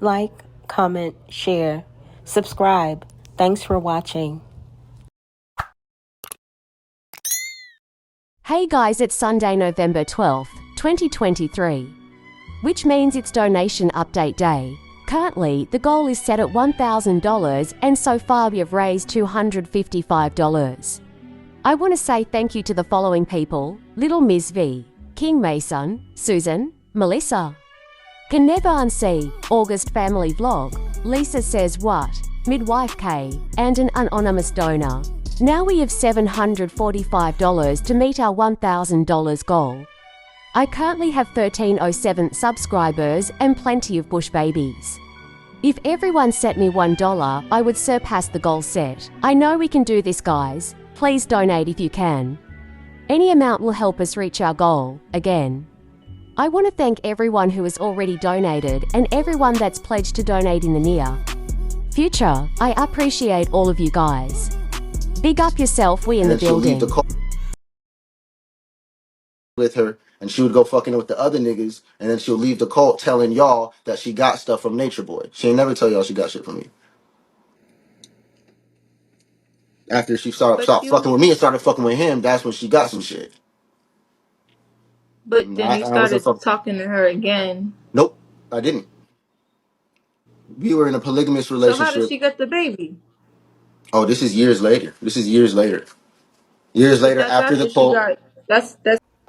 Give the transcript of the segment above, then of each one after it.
like, comment, share, subscribe. Thanks for watching. Hey guys, it's Sunday, November 12th, 2023, which means it's donation update day. Currently, the goal is set at $1,000 and so far we have raised $255. I want to say thank you to the following people: Little Ms. V, King Mason, Susan, Melissa, Can Never Unsee, August Family Vlog, Lisa Says What, Midwife K, and an anonymous donor. Now we have $745 to meet our $1,000 goal. I currently have 1307 subscribers and plenty of bush babies. If everyone sent me $1, I would surpass the goal set. I know we can do this, guys. Please donate if you can. Any amount will help us reach our goal, again. I want to thank everyone who has already donated and everyone that's pledged to donate in the near future. I appreciate all of you guys. Big up yourself, we in the building. Leave the call with her, and she would go fucking with the other niggas, and then she'll leave the cult telling y'all that she got stuff from Nature Boy. She ain't never tell y'all she got shit from me. After she stopped fucking with me and started fucking with him, that's when she got some shit. But then you started talking to her again. Nope, I didn't. We were in a polygamous relationship. So how did she get the baby? Oh, this is years later. Years later after the cult. That's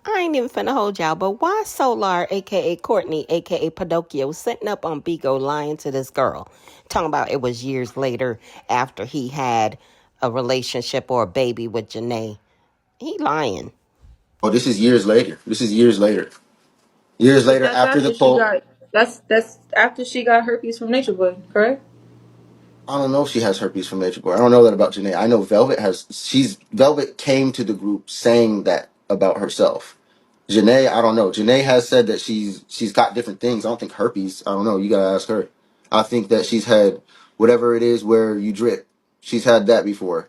I ain't even finna hold y'all, but why Solar, a.k.a. Courtney, a.k.a. Pinocchio, sitting up on Bigo lying to this girl, talking about it was years later after he had a relationship or a baby with Janae? He lying. Oh, this is years later. Years later after the cult. That's after she got herpes from Nature Boy, correct? I don't know if she has herpes from Nature Boy. I don't know that about Janae. I know Velvet came to the group saying that about herself. Janae, I don't know. Janae has said that she's got different things. I don't think herpes. I don't know. You gotta ask her. I think that she's had whatever it is where you drip. She's had that before.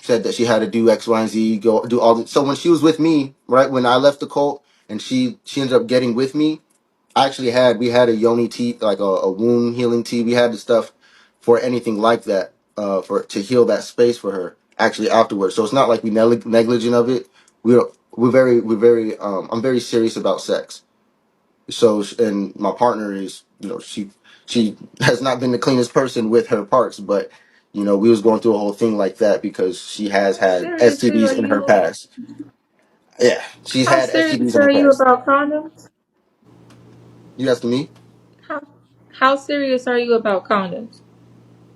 Said that she had to do X, Y, and Z, go do all the, so when she was with me, right, when I left the cult and she ended up getting with me, we had a yoni tea, like a wound healing tea. We had the stuff for anything like that, to heal that space for her actually afterwards. So it's not like we negligent of it. We're very I'm very serious about sex. So, and my partner is, she has not been the cleanest person with her parts, but we was going through a whole thing like that because she has had STDs in her past. Yeah, she's How had STDs serious in her are you past. about condoms? You asking me? How serious are you about condoms?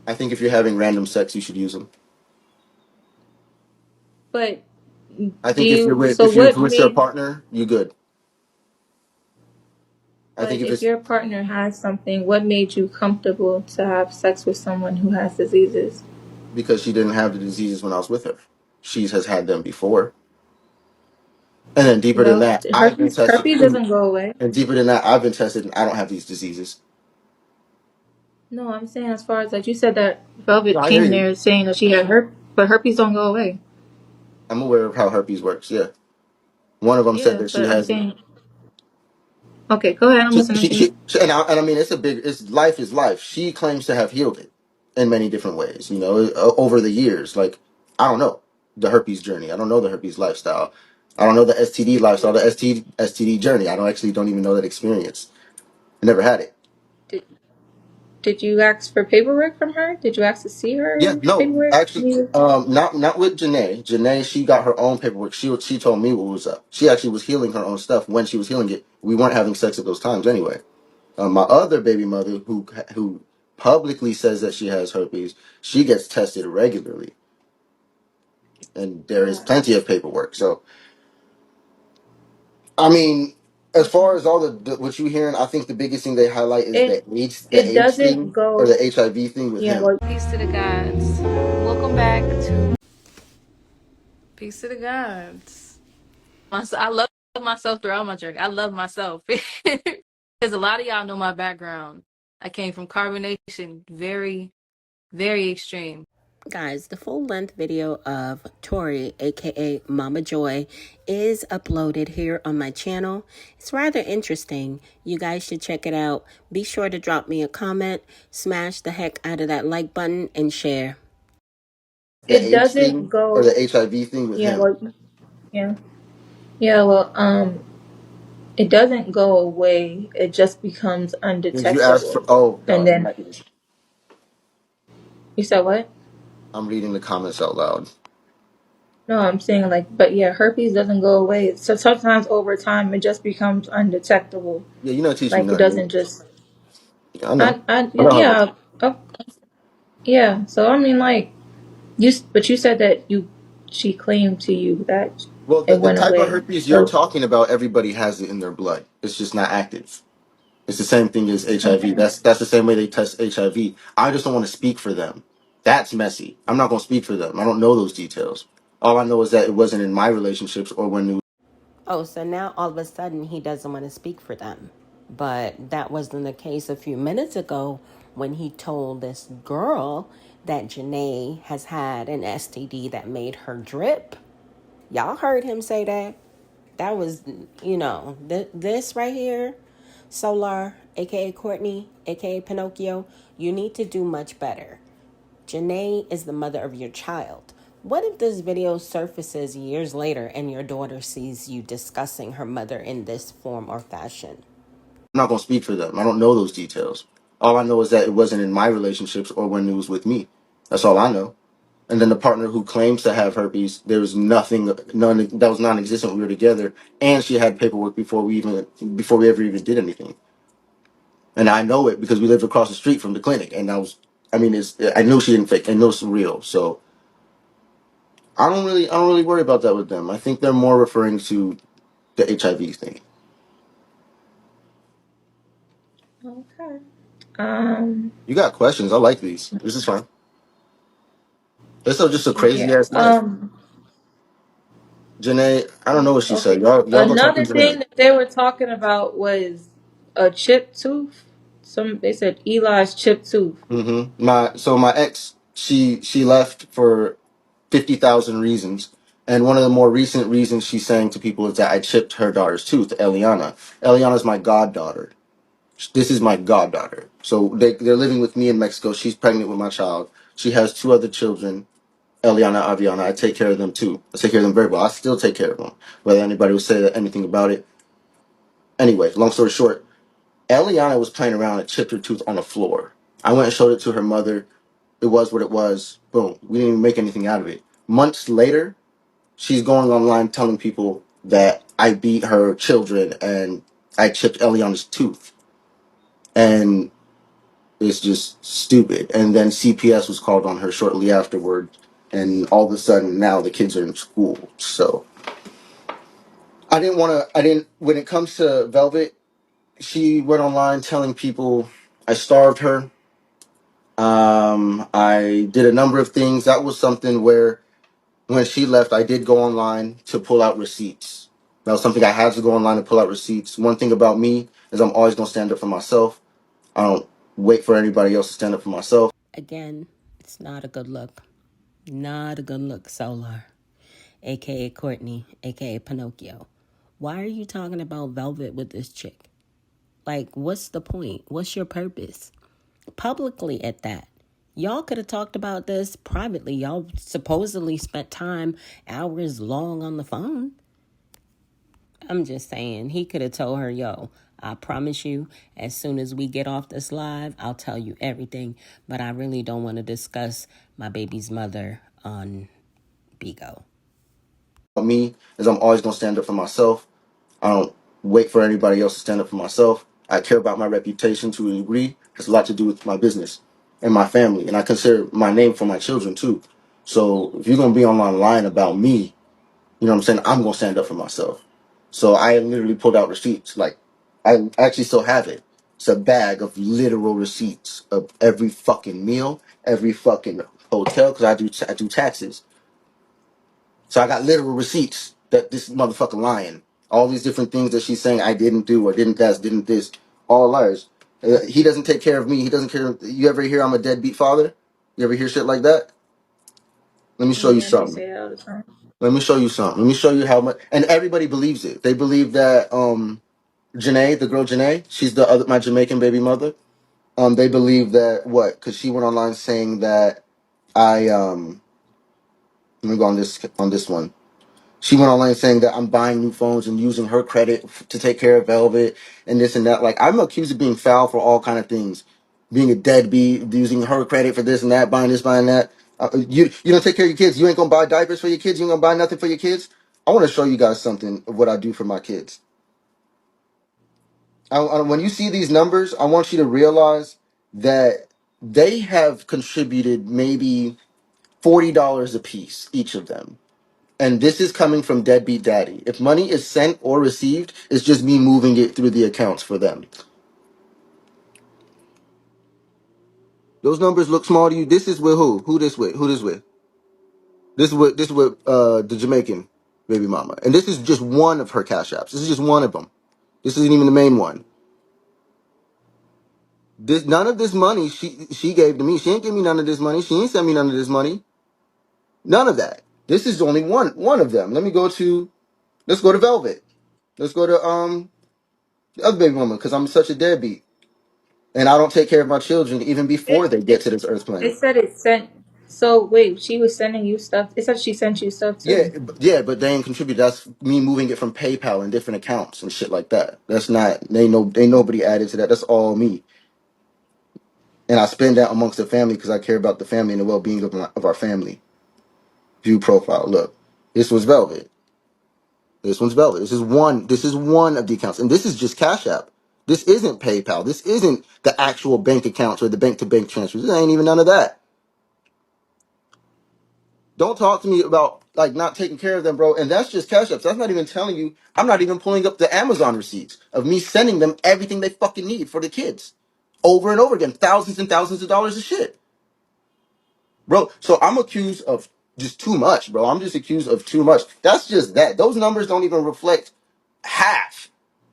I think if you're having random sex, you should use them. But I think if you're with your partner, you good. I But think if if it's your partner has something, what made you comfortable to have sex with someone who has diseases? because she didn't have the diseases when I was with her. She has had them before. And then deeper than Well, that, I've been tested. herpes doesn't go away. And deeper than that, I've been tested and I don't have these diseases. No, I'm saying as far as like you said that Velvet No, I hear came you. there saying that she had herpes, but herpes don't go away. I'm aware of how herpes works. Yeah, one of them said Yeah, that she but I'm has it. saying, okay, go ahead. I'm listening to you. And I mean, it's life is life. She claims to have healed it in many different ways. Over the years. Like, I don't know the herpes journey. I don't know the herpes lifestyle. I don't know the STD lifestyle, the STD journey. I don't even know that experience. I never had it. Did, did you ask for paperwork from her? Did you ask to see her Yeah, no, paperwork? actually, not with Janae. Janae, she got her own paperwork. She told me what was up. She actually was healing her own stuff when she was healing it. We weren't having sex at those times anyway. My other baby mother, who publicly says that she has herpes, she gets tested regularly, and there is plenty of paperwork. So, I mean, as far as all what you hearing, I think the biggest thing they highlight is the AIDS doesn't thing or go. the HIV thing with him. Well, Peace to the gods. Welcome back to Peace to the gods. I love myself throughout my journey. I love myself. Because a lot of y'all know my background. I came from carbonation, very, very extreme. Guys, the full length video of Tori, aka Mama Joy, is uploaded here on my channel. It's rather interesting. You guys should check it out. Be sure to drop me a comment, smash the heck out of that like button, and share. The It AIDS doesn't thing or the go. HIV thing with Yeah. him. Well. Yeah. Yeah. Well. It doesn't go away. It just becomes Did you ask for? undetectable. Oh And God, then you said what? I'm reading the comments out loud. No, I'm saying like, but yeah, herpes doesn't go away. So sometimes over time, it just becomes undetectable. Yeah, you know, teach me Like it nothing. doesn't just. Yeah, I know. I know how it works. Yeah, yeah. So I mean, like but you said that she claimed to you that Well, it the went type of away. herpes you're So talking about, everybody has it in their blood. It's just not active. It's the same thing as HIV. okay. That's the same way they test HIV. I just don't want to speak for them. That's messy. I'm not going to speak for them. I don't know those details. All I know is that it wasn't in my relationships or when it Oh, so now all of a sudden he doesn't want to speak for them. But that wasn't the case a few minutes ago when he told this girl that Janae has had an STD that made her drip. Y'all heard him say that. That was, this right here, Solar, aka Courtney, aka Pinocchio, you need to do much better. Janae is the mother of your child. What if this video surfaces years later and your daughter sees you discussing her mother in this form or fashion? I'm not going to speak for them. I don't know those details. All I know is that it wasn't in my relationships or when it was with me. That's all I know. And then the partner who claims to have herpes, there was none that was non-existent. We were together, and she had paperwork before we ever even did anything. And I know it because we lived across the street from the clinic, and I knew she didn't fake. I know it's real. So I don't really worry about that with them. I think they're more referring to the HIV thing. Okay. Um. You got questions? I like these. This is fun. This is just a crazy Yeah. ass life. Janae, I don't know what she said. Okay. Y'all go talk to Another Janae. thing that they were talking about was a chipped tooth. They said Eli's chipped tooth. My ex, she left for 50,000 reasons. And one of the more recent reasons she's saying to people is that I chipped her daughter's tooth, Eliana. Eliana's my goddaughter. This is my goddaughter. So they're living with me in Mexico. She's pregnant with my child. She has two other children, Eliana, Aviana. I take care of them too. I take care of them very well. I still take care of them. Whether anybody will say anything about it. Anyway, long story short, Eliana was playing around and chipped her tooth on the floor. I went and showed it to her mother. It was what it was. Boom. We didn't even make anything out of it. Months later, she's going online telling people that I beat her children and I chipped Eliana's tooth. And it's just stupid. And then CPS was called on her shortly afterward. And all of a sudden, now the kids are in school. So when it comes to Velvet, she went online telling people I starved her. I did a number of things. That was something where when she left, I did go online to pull out receipts. That was something I had to go online to pull out receipts. One thing about me is I'm always going to stand up for myself. I don't wait for anybody else to stand up for myself. Again, it's not a good look. Not a good look, Solar, aka Courtney, aka Pinocchio. Why are you talking about Velvet with this chick? Like, what's the point? What's your purpose? Publicly at that. Y'all could have talked about this privately. Y'all supposedly spent time hours long on the phone. I'm just saying, he could have told her, yo, I promise you, as soon as we get off this live, I'll tell you everything. But I really don't want to discuss my baby's mother on Bigo. Me is I'm always going to stand up for myself. I don't wait for anybody else to stand up for myself. I care about my reputation to a degree. It has a lot to do with my business and my family. And I consider my name for my children too. So if you're going to be online lying about me, you know what I'm saying? I'm going to stand up for myself. So I literally pulled out receipts. Like, I actually still have it. It's a bag of literal receipts of every fucking meal, every fucking hotel, because I do taxes. So I got literal receipts that this motherfucker lying. All these different things that she's saying I didn't do or didn't this, all lies. He doesn't take care of me. He doesn't care. You ever hear I'm a deadbeat father? You ever hear shit like that? Let me show you Yeah, she something. say that all the time. Let me show you something. Let me show you how much. And everybody believes it. They believe that Janae, the girl Janae, she's the other my Jamaican baby mother. They believe that what? Because she went online saying that I let me go on this one. She went online saying that I'm buying new phones and using her credit to take care of Velvet and this and that. Like, I'm accused of being foul for all kind of things, being a deadbeat, using her credit for this and that, buying this, buying that. You don't take care of your kids. You ain't gonna buy diapers for your kids. You ain't gonna buy nothing for your kids. I want to show you guys something of what I do for my kids. When you see these numbers, I want you to realize that they have contributed maybe $40 a piece, each of them. And this is coming from Deadbeat Daddy. If money is sent or received, it's just me moving it through the accounts for them. Those numbers look small to you. This is with who? Who this with? Who this with? This is with the Jamaican baby mama. And this is just one of her cash apps. This is just one of them. This isn't even the main one. This none of this money she gave to me. She ain't give me none of this money. She ain't sent me none of this money. None of that. This is only one of them. Let's go to Velvet. Let's go to the other baby mama because I'm such a deadbeat. And I don't take care of my children even before It they get it to this earth it plane. said it sent. So wait, she was sending you stuff. It said she sent you stuff Yeah, too. yeah, but they ain't contribute. That's me moving it from PayPal and different accounts and shit like that. That's not ain't nobody added to that. That's all me. And I spend that amongst the family because I care about the family and the well being of our family. View profile. Look, this was Velvet. This one's Velvet. This is one. This is one of the accounts, and this is just Cash App. This isn't PayPal. This isn't the actual bank accounts or the bank to bank transfers. This ain't even none of that. Don't talk to me about like not taking care of them, bro. And that's just cash apps. That's not even telling you. I'm not even pulling up the Amazon receipts of me sending them everything they fucking need for the kids, over and over again, thousands and thousands of dollars of shit, bro. So I'm accused of just too much, bro. I'm just accused of too much. That's just that. Those numbers don't even reflect half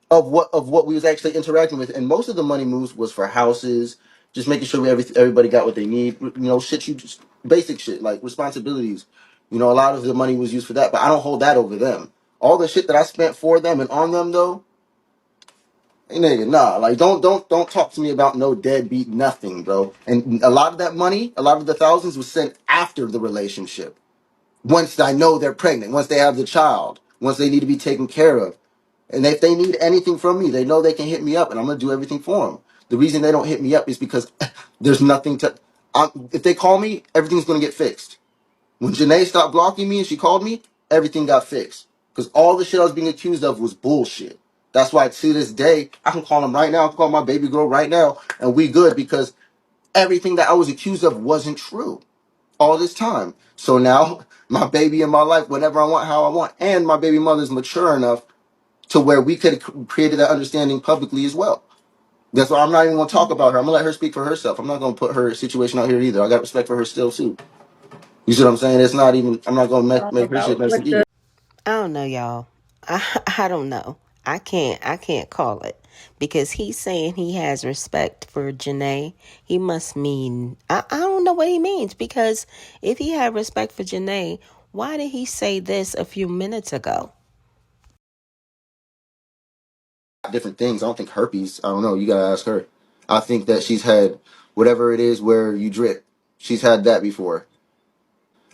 of what we was actually interacting with, and most of the money moves was for houses, just making sure everybody got what they need. Shit, you just basic shit like responsibilities. A lot of the money was used for that, but I don't hold that over them. All the shit that I spent for them and on them though, hey, nigga, nah. Like don't talk to me about no deadbeat nothing, bro. And a lot of that money, a lot of the thousands was sent after the relationship. Once I know they're pregnant, once they have the child, once they need to be taken care of. And if they need anything from me, they know they can hit me up, and I'm gonna do everything for them. The reason they don't hit me up is because there's nothing to. If they call me, everything's gonna get fixed. When Janae stopped blocking me and she called me, everything got fixed. Because all the shit I was being accused of was bullshit. That's why to this day, I can call them right now. I can call my baby girl right now, and we good because everything that I was accused of wasn't true all this time. So now my baby in my life, whatever I want, how I want, and my baby mother's mature enough to where we could have created that understanding publicly as well. That's why I'm not even going to talk about her. I'm going to let her speak for herself. I'm not going to put her situation out here either. I got respect for her still too. You see what I'm saying? It's not even. I'm not going to make her shit About messy what either. the I don't know, y'all. I don't know. I can't call it because he's saying he has respect for Janae. He must mean I don't know what he means because if he had respect for Janae, why did he say this a few minutes ago? Different things. I don't think herpes. I don't know. You got to ask her. I think that she's had whatever it is where you drip. She's had that before.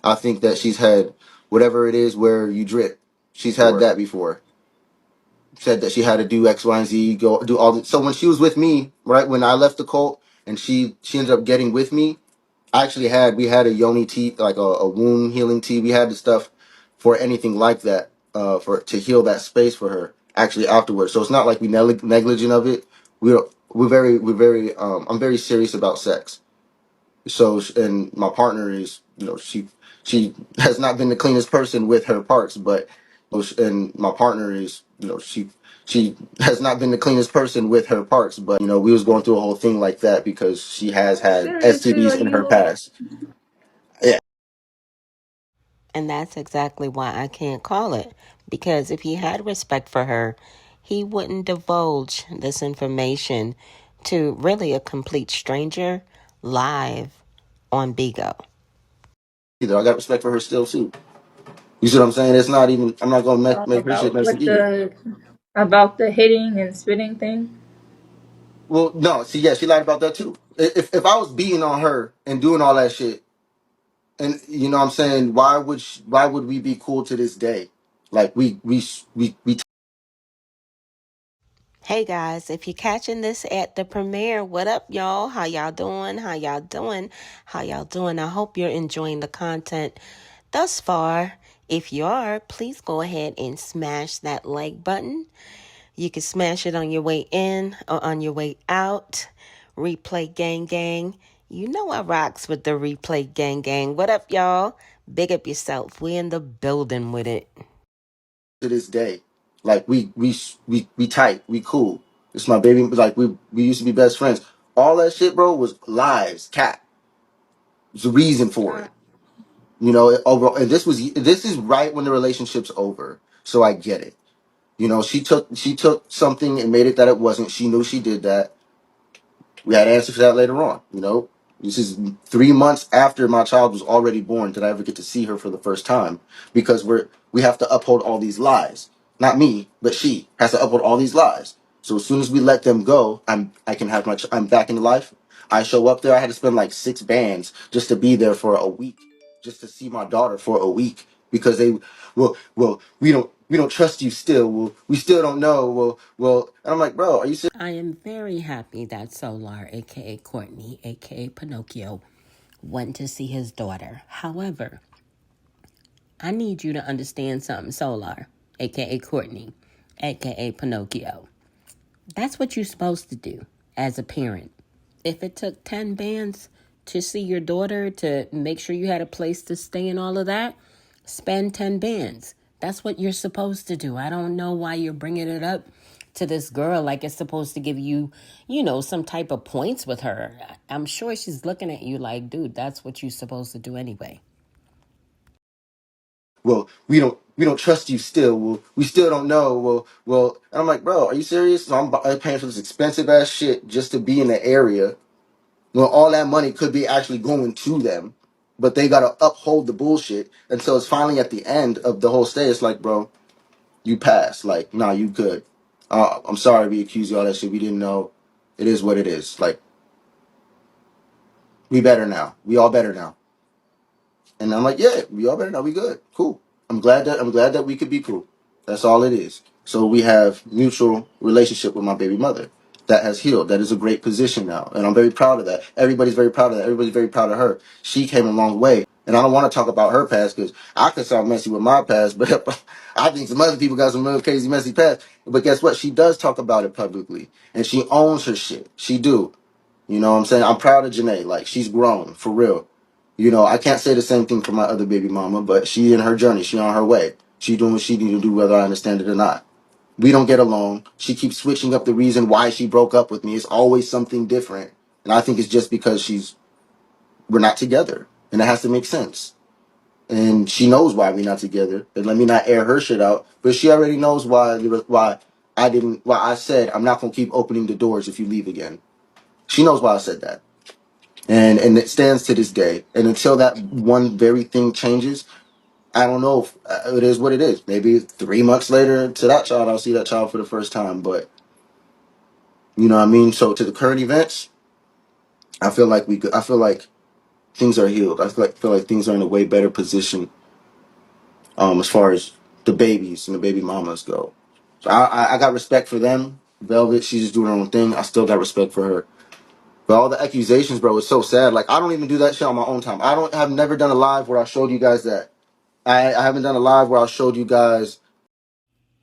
I think that she's had whatever it is where you drip. She's had that before. Said that she had to do X, Y, and Z, go do all the. So when she was with me, right when I left the cult, and she ended up getting with me, we had a yoni tea, like a wound healing tea. We had the stuff for anything like that, for to heal that space for her. Actually, afterwards, so it's not like we negligent of it. We're very. I'm very serious about sex. So and my partner is, she has not been the cleanest person with her parts, but and my partner is, she has not been the cleanest person with her parts, but we was going through a whole thing like that because she has had seriously, STDs like in her you past. Yeah. And that's exactly why I can't call it. Because if he had respect for her, he wouldn't divulge this information to really a complete stranger live on Bigo. either. I got respect for her still too. You see what I'm saying? It's not even. I'm not gonna make her shit About messy like either. the hitting and spitting thing. Well, no. See, yeah, she lied about that too. If I was beating on her and doing all that shit, and you know what I'm saying, why would we be cool to this day? Like we. Hey guys, if you're catching this at the premiere, what up, y'all? How y'all doing? How y'all doing? How y'all doing? I hope you're enjoying the content thus far. If you are, please go ahead and smash that like button. You can smash it on your way in or on your way out. Replay gang gang. You know I rocks with the replay gang gang. What up, y'all? Big up yourself. We in the building with it. To this day. Like we tight, we cool. It's my baby. Like we used to be best friends. All that shit, bro, was lies, cat. There's a reason for it. You know, over and this is right when the relationship's over. So I get it. You know, she took something and made it that it wasn't. She knew she did that. We had answers for that later on. You know, this is 3 months after my child was already born. Did I ever get to see her for the first time? Because we have to uphold all these lies. Not me, but she has to uphold all these lies. So as soon as we let them go, I can have I'm back in life. I show up there. I had to spend like 6 bands just to be there for a week, just to see my daughter for a week because we don't trust you still. We still don't know. And I'm like, bro, are you serious? I am very happy that Solar, aka Courtney, aka Pinocchio, went to see his daughter. However, I need you to understand something, Solar, aka Courtney, aka Pinocchio. That's what you're supposed to do as a parent. If it took 10 bands to see your daughter to make sure you had a place to stay and all of that, spend 10 bands. That's what you're supposed to do. I don't know why you're bringing it up to this girl like it's supposed to give you, some type of points with her. I'm sure she's looking at you like, dude, that's what you're supposed to do anyway. We don't trust you still. We still don't know. And I'm like, bro, are you serious? So I'm paying for this expensive ass shit just to be in the area. Well, all that money could be actually going to them, but they gotta uphold the bullshit. And so it's finally at the end of the whole stay. It's like, bro, you passed. Like, nah, you good. I'm sorry we accused you of all that shit. We didn't know. It is what it is. Like, we better now. We all better now. And I'm like, yeah, we all better now. We good. Cool. I'm glad that we could be cool. That's all it is. So we have mutual relationship with my baby mother that has healed. That is a great position now. And I'm very proud of that. Everybody's very proud of that. Everybody's very proud of her. She came a long way. And I don't want to talk about her past because I could sound messy with my past, but I think some other people got some real crazy messy past. But guess what? She does talk about it publicly. And she owns her shit. She do. You know what I'm saying? I'm proud of Janae. Like, she's grown, for real. You know, I can't say the same thing for my other baby mama, but she in her journey. She on her way. She doing what she need to do, whether I understand it or not. We don't get along. She keeps switching up the reason why she broke up with me. It's always something different. And I think it's just because we're not together. And it has to make sense. And she knows why we're not together. And let me not air her shit out. But she already knows why I said I'm not gonna keep opening the doors if you leave again. She knows why I said that. And it stands to this day. And until that one very thing changes, I don't know if it is what it is. Maybe 3 months later to that child, I'll see that child for the first time. But you know what I mean. So to the current events, I feel like I feel like things are healed. I feel like things are in a way better position, as far as the babies and the baby mamas go. So I got respect for them. Velvet, she's just doing her own thing. I still got respect for her. But all the accusations, bro, it's so sad. Like, I don't even do that shit on my own time. Have never done a live where I showed you guys that. I haven't done a live where I showed you guys.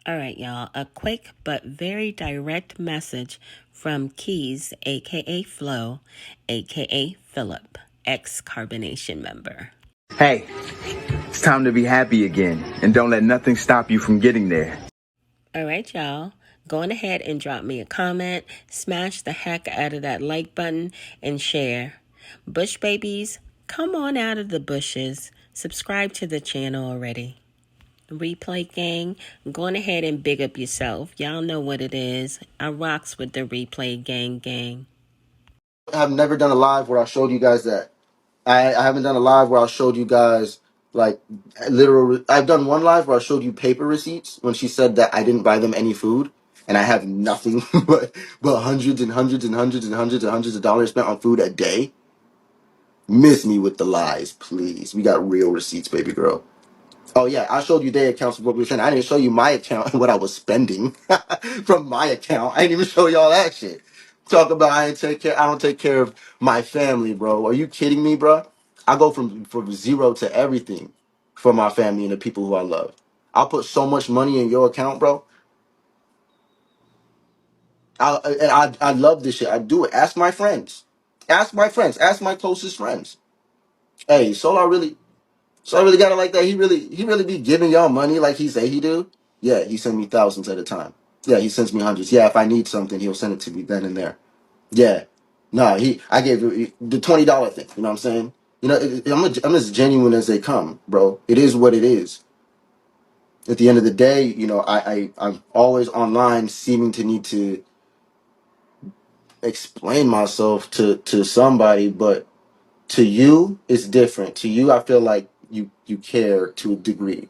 All right, y'all. A quick but very direct message from Keys, aka Flo, aka Philip, ex Carbonation member. Hey, it's time to be happy again, and don't let nothing stop you from getting there. All right, y'all. Go on ahead and drop me a comment, smash the heck out of that like button, and share. Bush babies, come on out of the bushes. Subscribe to the channel already. Replay gang, go on ahead and big up yourself. Y'all know what it is. I rocks with the replay gang gang. I've never done a live where I showed you guys that. I haven't done a live where I showed you guys like literal. I've done one live where I showed you paper receipts when she said that I didn't buy them any food, and I have nothing but hundreds and hundreds and hundreds and hundreds and hundreds of dollars spent on food a day. Miss me with the lies, please. We got real receipts, baby girl. Oh yeah, I showed you their accounts of what we were spending. I didn't show you my account and what I was spending from my account. I didn't even show y'all that shit. Talk about I don't take care of my family, bro. Are you kidding me, bro? I go from zero to everything for my family and the people who I love. I'll put so much money in your account, bro. I love this shit. I do it. Ask my friends. Ask my friends. Ask my closest friends. Hey, So I really got it like that. He really be giving y'all money like he say he do. Yeah, he send me thousands at a time. Yeah, he sends me hundreds. Yeah, if I need something, he'll send it to me then and there. Yeah, nah, I gave you the $20 thing. You know what I'm saying? You know, I'm as genuine as they come, bro. It is what it is. At the end of the day, you know, I'm always online, seeming to need to explain myself to somebody, but to you, it's different. To you, I feel like you care to a degree.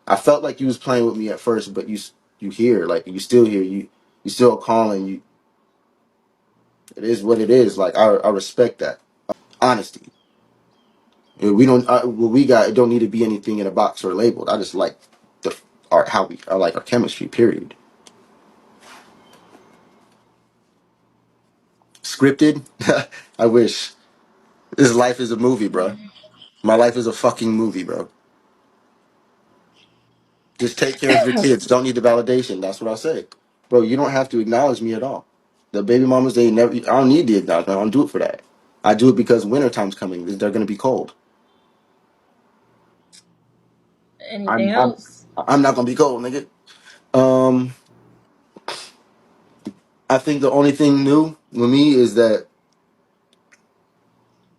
I felt like you was playing with me at first, but you here, like you still here, you still calling. You, it is what it is. Like I respect that honesty. We don't what we got. It don't need to be anything in a box or labeled. I just like the our how we I like our chemistry. Period. Scripted. I wish this life is a movie, bro. My life is a fucking movie, bro. Just take care of your kids. Don't need the validation. That's what I say, bro. You don't have to acknowledge me at all. The baby mamas, they never. I don't need the acknowledgement. I don't do it for that. I do it because wintertime's coming. They're gonna be cold. Anything I'm I'm else? I'm not gonna be cold, nigga. Um, I think the only thing new with me is that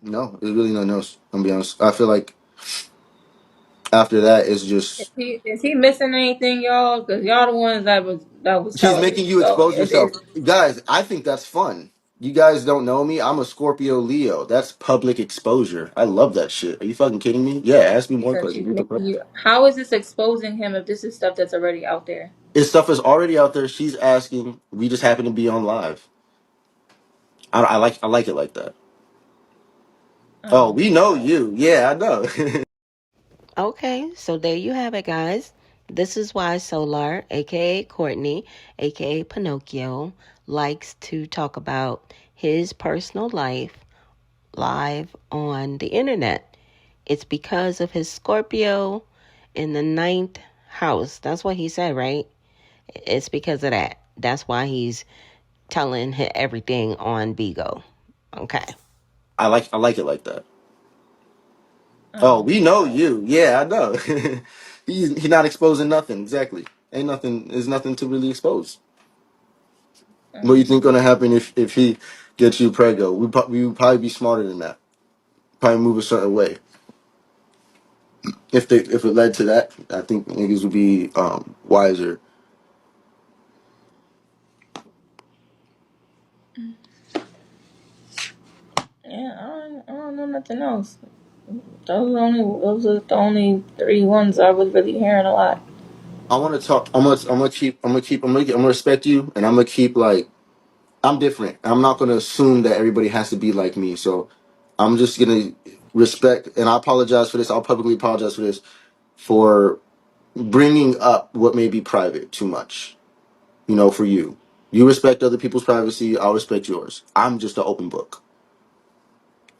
no, there's really nothing else. I'm gonna be honest. I feel like after that it's just Is he missing anything, y'all? Because y'all the ones that was she's telling me. making you So expose yourself, guys. I think that's fun. You guys don't know me. I'm a Scorpio Leo. That's public exposure. I love that shit. Are you fucking kidding me? Yeah, ask me he more said questions. she's What the fuck? making you. How is this exposing him if this is stuff that's already out there? His stuff is already out there. She's asking. We just happen to be on live. I like it like that. Oh, Oh, we know okay. you. Yeah, I know. Okay, so there you have it, guys. This is why Solar, aka Courtney, aka Pinocchio, likes to talk about his personal life live on the internet. It's because of his Scorpio in the ninth house. That's what he said, right? It's because of that. That's why he's telling everything on Bigo. Okay. I like it like that. Oh, Oh, we know okay. you. Yeah, I know. He's not exposing nothing. Exactly. Ain't nothing. There's nothing to really expose. What you think gonna happen if he gets you prego? We would probably be smarter than that. Probably move a certain way. If it led to that, I think niggas would be wiser. Yeah, I don't know nothing else. Those are the only three ones I was really hearing a lot. I want to talk. I'm gonna respect you, and I'm gonna keep like I'm different. I'm not gonna assume that everybody has to be like me. So I'm just gonna respect, and I apologize for this. I'll publicly apologize for this for bringing up what may be private too much. You know, for you, you respect other people's privacy. I'll respect yours. I'm just an open book.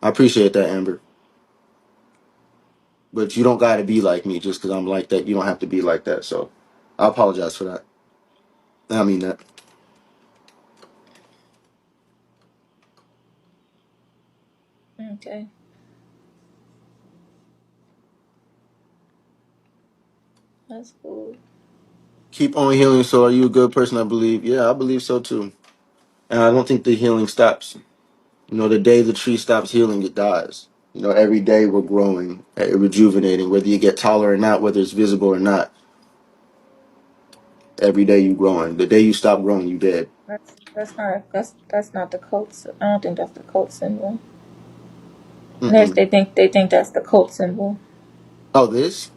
I appreciate that, Amber. But you don't gotta be like me just because I'm like that. You don't have to be like that. So I apologize for that. I mean that. Okay, that's cool. Keep on healing. So are you a good person? I believe. Yeah, I believe so too. And I don't think the healing stops. You know, the day the tree stops healing, it dies. You know, every day we're growing, rejuvenating, whether you get taller or not, whether it's visible or not. Every day you growing. The day you stop growing, you dead. That's not the cult. I don't think that's the cult symbol. There's, Mm-mm. they think that's the cult symbol. Oh, this?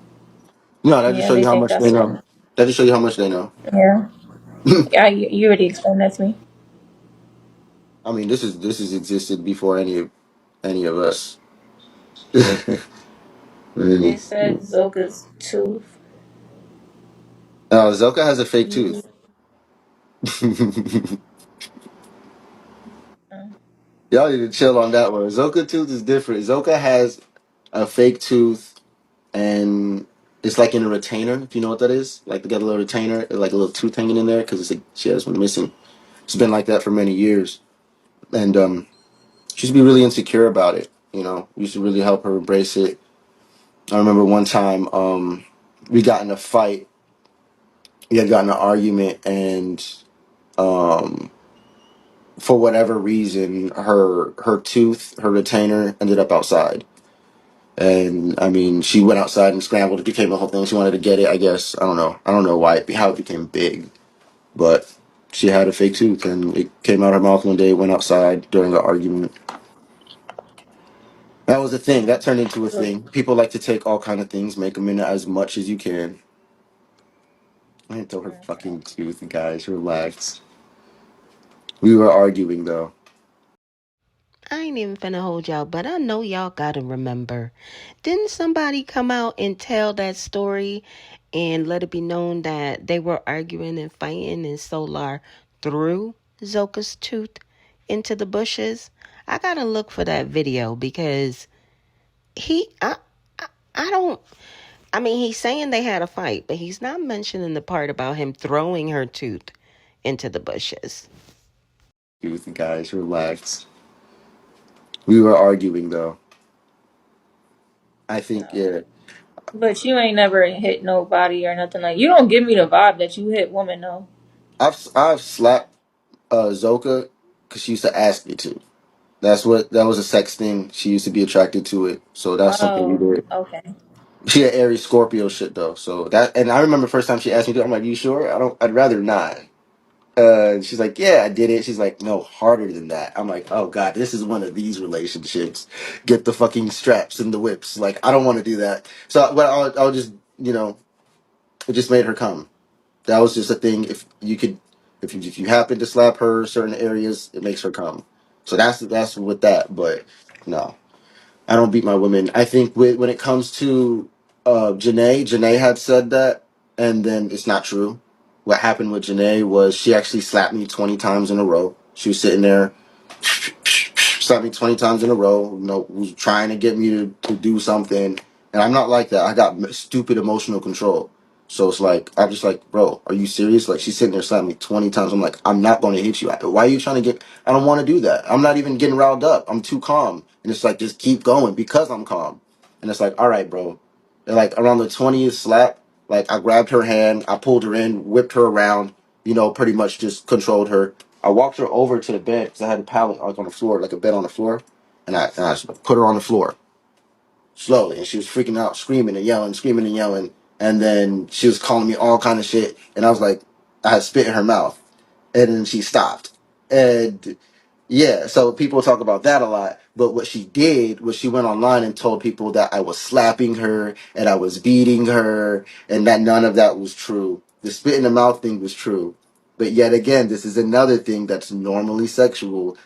No, that just Yeah, show they you how think much they that's know. the. That just show you how much they know. Yeah, yeah. You already explained that to me. I mean, this has existed before any of us. They Really. said Zoka's tooth. Zoka has a fake You. tooth. Y'all need to chill on that one. Zoka tooth is different. Zoka has a fake tooth, and it's like in a retainer. If you know what that is, like they got a little retainer, like a little tooth hanging in there because it's like she has one missing. It's been like that for many years, and she used to be really insecure about it. We used to really help her embrace it. I remember one time we got in a fight. We had gotten in an argument, and um, for whatever reason, her tooth, her retainer, ended up outside. And I mean, she went outside and scrambled. It became a whole thing. She wanted to get it. I guess I don't know. I don't know how it became big, but she had a fake tooth, and it came out her mouth one day. Went outside during an argument. That was a thing. That turned into a thing. People like to take all kind of things, make them into as much as you can. I didn't throw her fucking tooth, guys. Relax. We were arguing though. I ain't even finna hold y'all, but I know y'all gotta remember. Didn't somebody come out and tell that story and let it be known that they were arguing and fighting and Solar threw Zoka's tooth into the bushes? I gotta look for that video because he, I don't, I mean, he's saying they had a fight, but he's not mentioning the part about him throwing her tooth into the bushes. Tooth, guys. Relax. We were arguing though. I think No. yeah. But you ain't never hit nobody or nothing like. You don't give me the vibe that you hit women though. I've slapped Zoka because she used to ask me to. That was a sex thing. She used to be attracted to it, so that's something we Oh, did. okay. She had Aries Scorpio shit though, so that and I remember first time she asked me to. I'm like, you sure? I don't. I'd rather not. She's like, yeah, I did it. She's like, no, harder than that. I'm like, oh god, this is one of these relationships. Get the fucking straps and the whips. Like, I don't want to do that. So, but I'll just, it just made her come. That was just a thing. If you could, if you happen to slap her certain areas, it makes her come. So that's with that. But no, I don't beat my women. I think when it comes to Janae had said that, and then it's not true. What happened with Janae was she actually slapped me 20 times in a row. She was sitting there, slapped me 20 times in a row. Was trying to get me to do something, and I'm not like that. I got stupid emotional control. So it's like I'm just like, bro, are you serious? Like she's sitting there slapping me 20 times. I'm like, I'm not going to hit you. Why are you trying to get? I don't want to do that. I'm not even getting riled up. I'm too calm, and it's like just keep going because I'm calm. And it's like, all right, bro. And like around the 20th slap, like I grabbed her hand, I pulled her in, whipped her around, pretty much just controlled her. I walked her over to the bed because I had a pallet like on the floor, like a bed on the floor, and I put her on the floor slowly, and she was freaking out, screaming and yelling, and then she was calling me all kind of shit, and I was like, I had spit in her mouth, and then she stopped, and yeah, so people talk about that a lot. But what she did was she went online and told people that I was slapping her and I was beating her and that none of that was true. The spit in the mouth thing was true. But yet again, this is another thing that's normally sexual.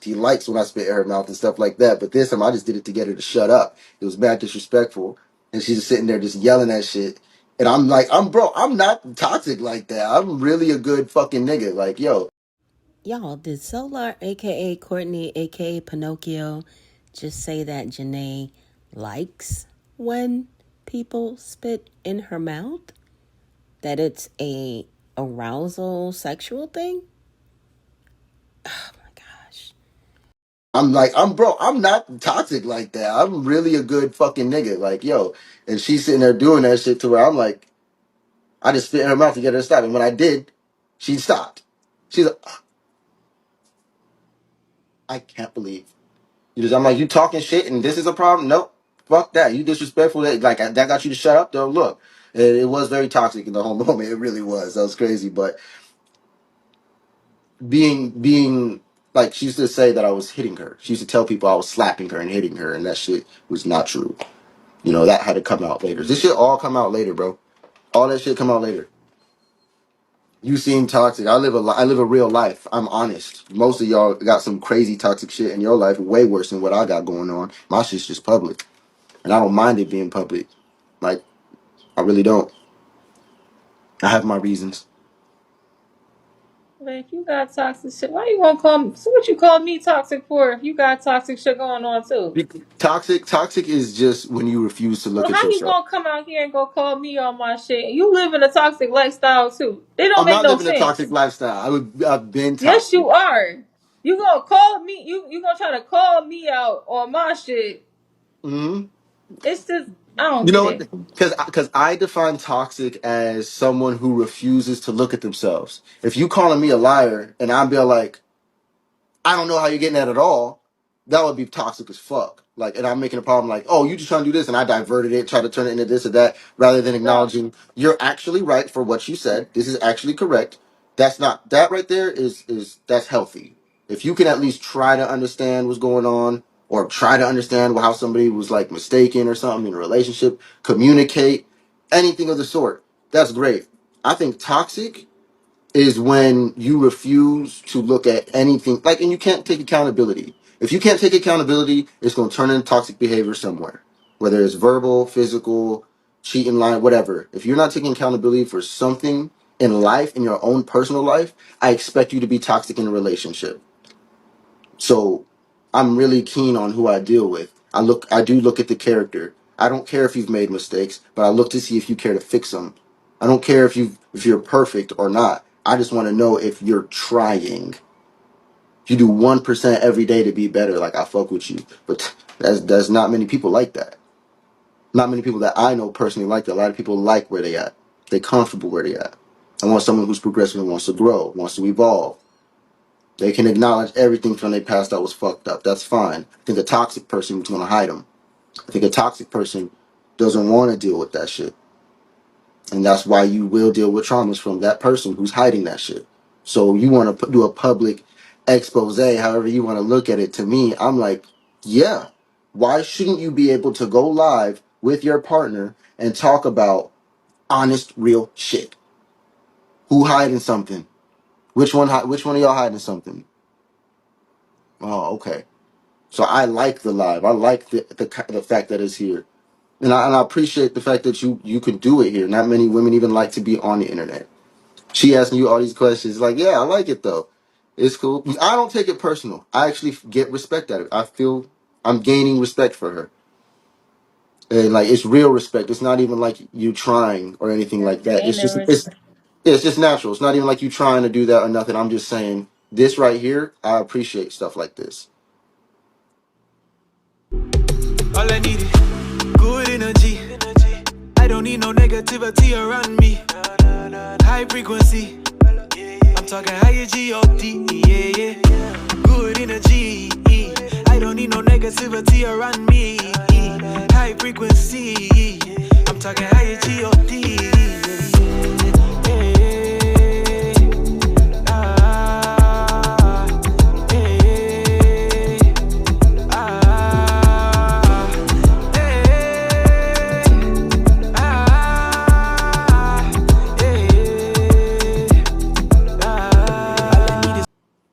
She likes when I spit in her mouth and stuff like that. But this time I just did it to get her to shut up. It was mad disrespectful. And she's just sitting there just yelling that shit. And I'm like, I'm not toxic like that. I'm really a good fucking nigga. Like, yo, Y'all, did Solar, aka Courtney, aka Pinocchio, just say that Janae likes when people spit in her mouth? That it's a arousal sexual thing? Oh my gosh. I'm not toxic like that. I'm really a good fucking nigga. Like, yo, and she's sitting there doing that shit to where I'm like, I just spit in her mouth to get her to stop. And when I did, she stopped. She's like, I can't believe I'm like, you talking shit and this is a problem? Nope. Fuck that. You disrespectful. That got you to shut up though. Look. And it was very toxic in the whole moment. It really was. That was crazy. But being Like, she used to say that I was hitting her. She used to tell people I was slapping her and hitting her, and that shit was not true. You know, that had to come out later. This shit all come out later, bro. All that shit come out later. You seem toxic. I live a real life. I'm honest. Most of y'all got some crazy toxic shit in your life, way worse than what I got going on. My shit's just public, and I don't mind it being public. Like, I really don't. I have my reasons. Man, if you got toxic shit, why you gonna call me? So what you call me toxic for? If you got toxic shit going on too, Toxic is just when you refuse to so look at how you yourself. gonna come out here and go call me on my shit? You live in a toxic lifestyle too. They don't I'm make not no living a toxic sense. lifestyle. I've been Yes, toxic. you are. You gonna call me? You gonna try to call me out on my shit? Hmm. It's just I don't You get know what? it. Because I define toxic as someone who refuses to look at themselves. If you calling me a liar and I'm be like, I don't know how you're getting that at all, that would be toxic as fuck. Like, and I'm making a problem like, oh, you just trying to do this, and I diverted it, try to turn it into this or that, rather than Bro, acknowledging you're actually right for what you said. This is actually correct. That's not that right there is that's healthy. If you can at least try to understand what's going on, or try to understand how somebody was like mistaken or something in a relationship, communicate, anything of the sort, that's great. I think toxic is when you refuse to look at anything like, and you can't take accountability. If you can't take accountability, it's going to turn into toxic behavior somewhere, whether it's verbal, physical, cheating, lying, whatever. If you're not taking accountability for something in life, in your own personal life, I expect you to be toxic in a relationship. So I'm really keen on who I deal with. I do look at the character. I don't care if you've made mistakes, but I look to see if you care to fix them. I don't care if you're perfect or not. I just want to know if you're trying. If you do 1% every day to be better, like, I fuck with you. But there's not many people like that. Not many people that I know personally like that. A lot of people like where they at. They're comfortable where they at. I want someone who's progressive and wants to grow, wants to evolve. They can acknowledge everything from their past that was fucked up. That's fine. I think a toxic person is going to hide them. I think a toxic person doesn't want to deal with that shit. And that's why you will deal with traumas from that person who's hiding that shit. So you want to do a public expose, however you want to look at it. To me, I'm like, yeah. Why shouldn't you be able to go live with your partner and talk about honest, real shit? Who hiding something? Which one of y'all hiding something? Oh, okay. So I like the live. I like the fact that it's here, and I appreciate the fact that you can do it here. Not many women even like to be on the internet. She asking you all these questions, like, yeah, I like it though. It's cool. I don't take it personal. I actually get respect out of it. I feel I'm gaining respect for her, and like, it's real respect. It's not even like you trying or anything you're like that. It's gaining just respect. it's just natural. It's not even like you trying to do that or nothing. I'm just saying this right here. I appreciate stuff like this. All I need is good energy. I don't need no negativity around me. High frequency. I'm talking higher G-O-D. Yeah, yeah. Good energy. I don't need no negativity around me. High frequency. I'm talking higher G-O-D.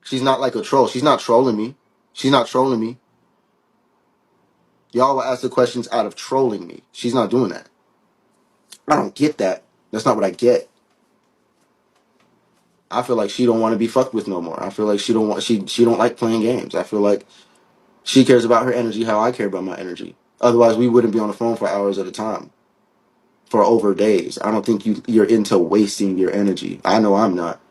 She's not like a troll. She's not trolling me. She's not trolling me. Y'all will ask the questions out of trolling me. She's not doing that. I don't get that. That's not what I get. I feel like she don't want to be fucked with no more. I feel like she don't like playing games. I feel like she cares about her energy how I care about my energy. Otherwise, we wouldn't be on the phone for hours at a time, for over days. I don't think you're into wasting your energy. I know I'm not.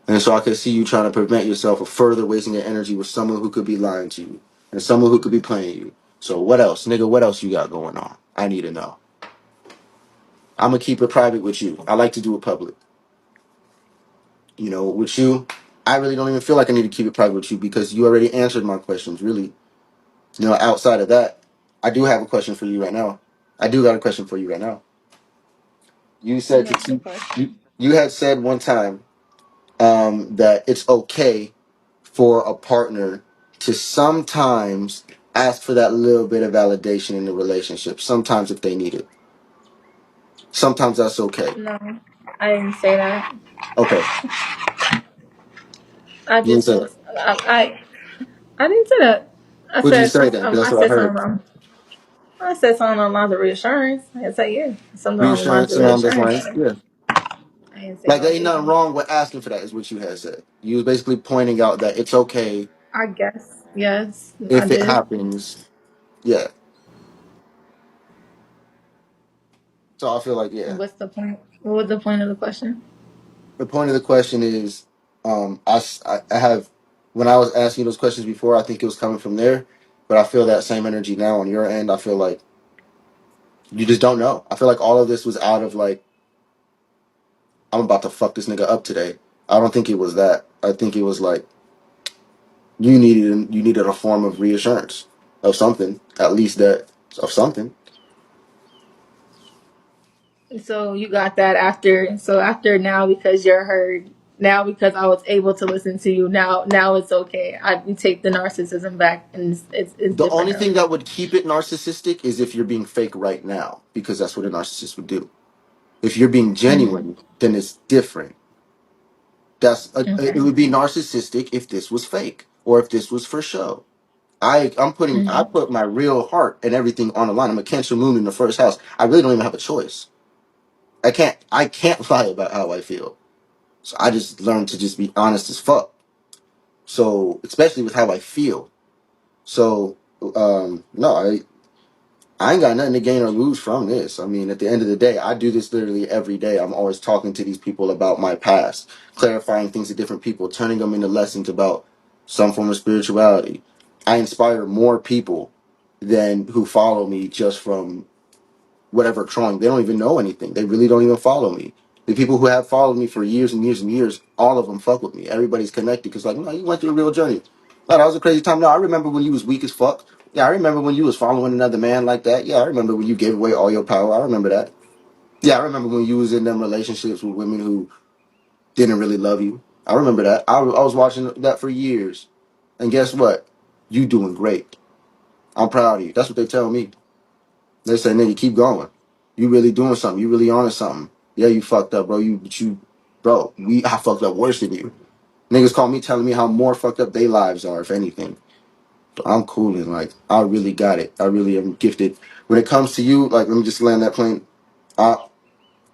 And so I could see you trying to prevent yourself from further wasting your energy with someone who could be lying to you and someone who could be playing you. So what else, nigga? What else you got going on? I need to know. I'm gonna keep it private with you. I like to do it public. You know, with you, I really don't even feel like I need to keep it private with you because you already answered my questions. Really, you know, outside of that, I do have a question for you right now. I do got a question for you right now. You said to What's the keep question? you. You had said one time that it's okay for a partner to sometimes ask for that little bit of validation in the relationship. Sometimes if they need it. Sometimes that's okay. No, I didn't say that. Okay. I You didn't just say was that. I didn't say that. What'd you say then? Because that's I what I said heard. something wrong. I said something along the lines of reassurance. I didn't say yeah. Something along the lines Reassurance of around those reassurance. lines. Yeah. I didn't say Like there ain't nothing validation. wrong with asking for that is what you had said. You was basically pointing out that it's okay I guess yes, I if it did. happens. Yeah. So I feel like, yeah. What's the point? What was the point of the question? The point of the question is, I have, when I was asking you those questions before, I think it was coming from there, but I feel that same energy now on your end. I feel like you just don't know. I feel like all of this was out of like, I'm about to fuck this nigga up today. I don't think it was that. I think it was like you needed a form of reassurance of something, at least that of something. So you got that after. So after now, because you're heard. Now because I was able to listen to you. Now it's okay. You take the narcissism back, and it's The different only now. thing that would keep it narcissistic is if you're being fake right now, because that's what a narcissist would do. If you're being Mm-hmm. genuine, then it's different. It Okay. would be narcissistic if this was fake or if this was for show. I Mm-hmm. put my real heart and everything on the line. I'm a Cancer moon in the first house. I really don't even have a choice. I can't lie about how I feel. So I just learned to just be honest as fuck. So especially with how I feel. So no, I ain't got nothing to gain or lose from this. I mean, at the end of the day, I do this literally every day. I'm always talking to these people about my past, clarifying things to different people, turning them into lessons about some form of spirituality. I inspire more people than who follow me just from whatever trolling. They don't even know anything. They really don't even follow me. The people who have followed me for years and years and years, all of them fuck with me. Everybody's connected because, like, no, you went through a real journey. No, that was a crazy time. No, I remember when you was weak as fuck. Yeah, I remember when you was following another man like that. Yeah, I remember when you gave away all your power. I remember that. Yeah, I remember when you was in them relationships with women who didn't really love you. I remember that. I was watching that for years. And guess what? You doing great. I'm proud of you. That's what they tell me. They say, nigga, keep going. You really doing something. You really on to something. Yeah, you fucked up, bro. Bro, I fucked up worse than you. Niggas call me telling me how more fucked up their lives are, if anything. But I'm cool and like, I really got it. I really am gifted. When it comes to you, like, let me just land that plane.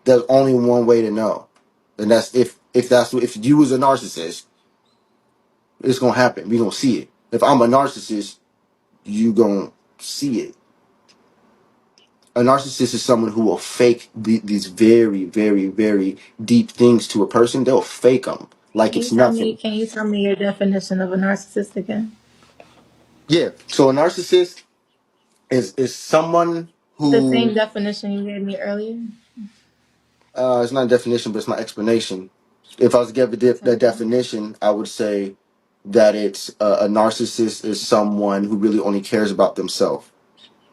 There's only one way to know. And that's if you was a narcissist, it's gonna happen. We gonna see it. If I'm a narcissist, you gonna see it. A narcissist is someone who will fake these very, very, very deep things to a person. They'll fake them like it's nothing. Can you tell me your definition of a narcissist again? Yeah. So a narcissist is someone The who same definition you gave me earlier. it's not a definition, but it's my explanation. If I was to give the Okay. definition, I would say that it's a narcissist is someone who really only cares about themselves.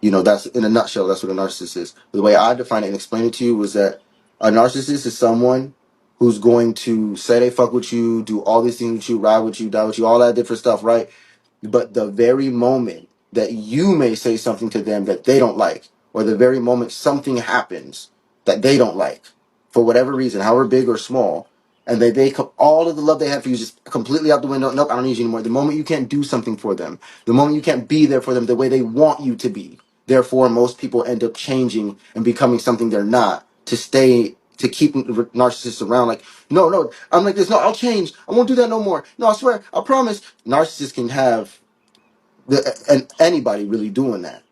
You know, that's in a nutshell. That's what a narcissist is. The way I define it and explain it to you was that a narcissist is someone who's going to say they fuck with you, do all these things with you, ride with you, die with you, all that different stuff, right? But the very moment that you may say something to them that they don't like, or the very moment something happens that they don't like, for whatever reason, however big or small, and all of the love they have for you is just completely out the window. Nope, I don't need you anymore. The moment you can't do something for them, the moment you can't be there for them the way they want you to be, therefore most people end up changing and becoming something they're not to keep narcissists around. Like, no, I'm like this. No, I'll change. I won't do that no more. No, I swear, I promise. Narcissists can have and anybody really doing that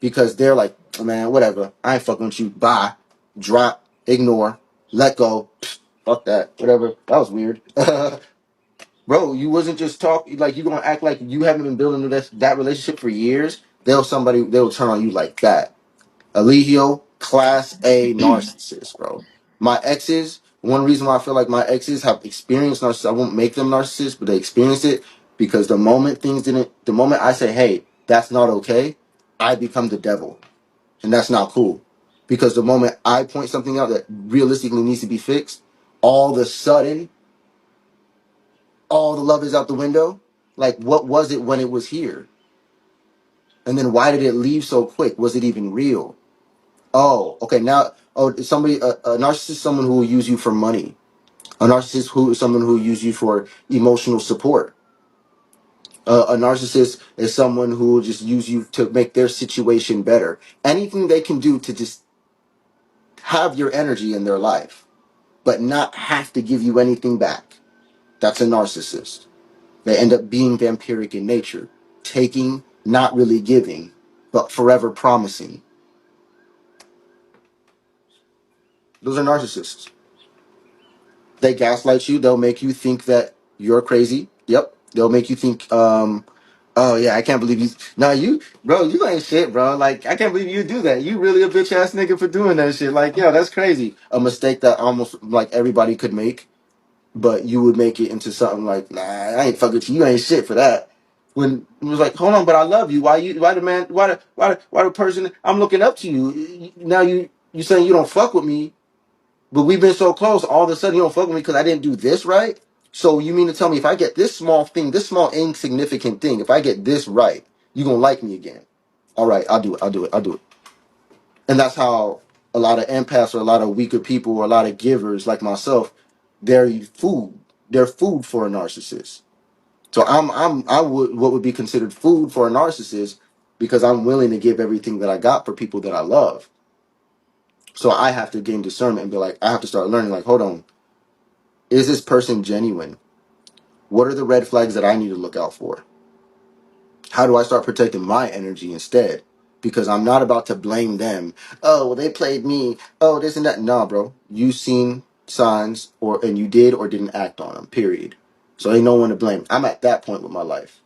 because they're like, man, whatever. I ain't fucking with you. Bye. Drop. Ignore. Let go. Pfft, fuck that. Whatever. That was weird. Bro, you wasn't just talking like you gonna act like you haven't been building that relationship for years. They'll turn on you like that. Eligio, class A narcissist, bro. My exes, one reason why I feel like my exes have experienced narcissism, I won't make them narcissists, but they experience it because the moment I say, hey, that's not okay, I become the devil. And that's not cool. Because the moment I point something out that realistically needs to be fixed, all of a sudden, all the love is out the window. Like, what was it when it was here? And then why did it leave so quick? Was it even real? Oh, okay. Now, somebody, a narcissist is someone who will use you for money. A narcissist who is someone who will use you for emotional support. A narcissist is someone who will just use you to make their situation better. Anything they can do to just have your energy in their life, but not have to give you anything back. That's a narcissist. They end up being vampiric in nature, taking, not really giving, but forever promising. Those are narcissists. They gaslight you. They'll make you think that you're crazy. Yep. They'll make you think, oh yeah, I can't believe you. No, bro, you ain't shit, bro. Like, I can't believe you do that. You really a bitch ass nigga for doing that shit. Like, yo, that's crazy. A mistake that almost like everybody could make, but you would make it into something like, nah, I ain't fucking with you. You ain't shit for that. When it was like, hold on, but I love you. Why the person I'm looking up to you? Now you saying you don't fuck with me, but we've been so close. All of a sudden you don't fuck with me because I didn't do this right. So you mean to tell me if I get this small thing, this small insignificant thing, if I get this right, you gonna like me again? All right, I'll do it. I'll do it. I'll do it. And that's how a lot of empaths or a lot of weaker people or a lot of givers like myself, they're food. They're food for a narcissist. So I would what would be considered food for a narcissist because I'm willing to give everything that I got for people that I love. So I have to gain discernment and be like, I have to start learning, like, hold on, is this person genuine? What are the red flags that I need to look out for? How do I start protecting my energy instead? Because I'm not about to blame them. Oh, well, they played me. Oh, this and that. Nah, bro. You seen signs and you did or didn't act on them, period. So ain't no one to blame. I'm at that point with my life.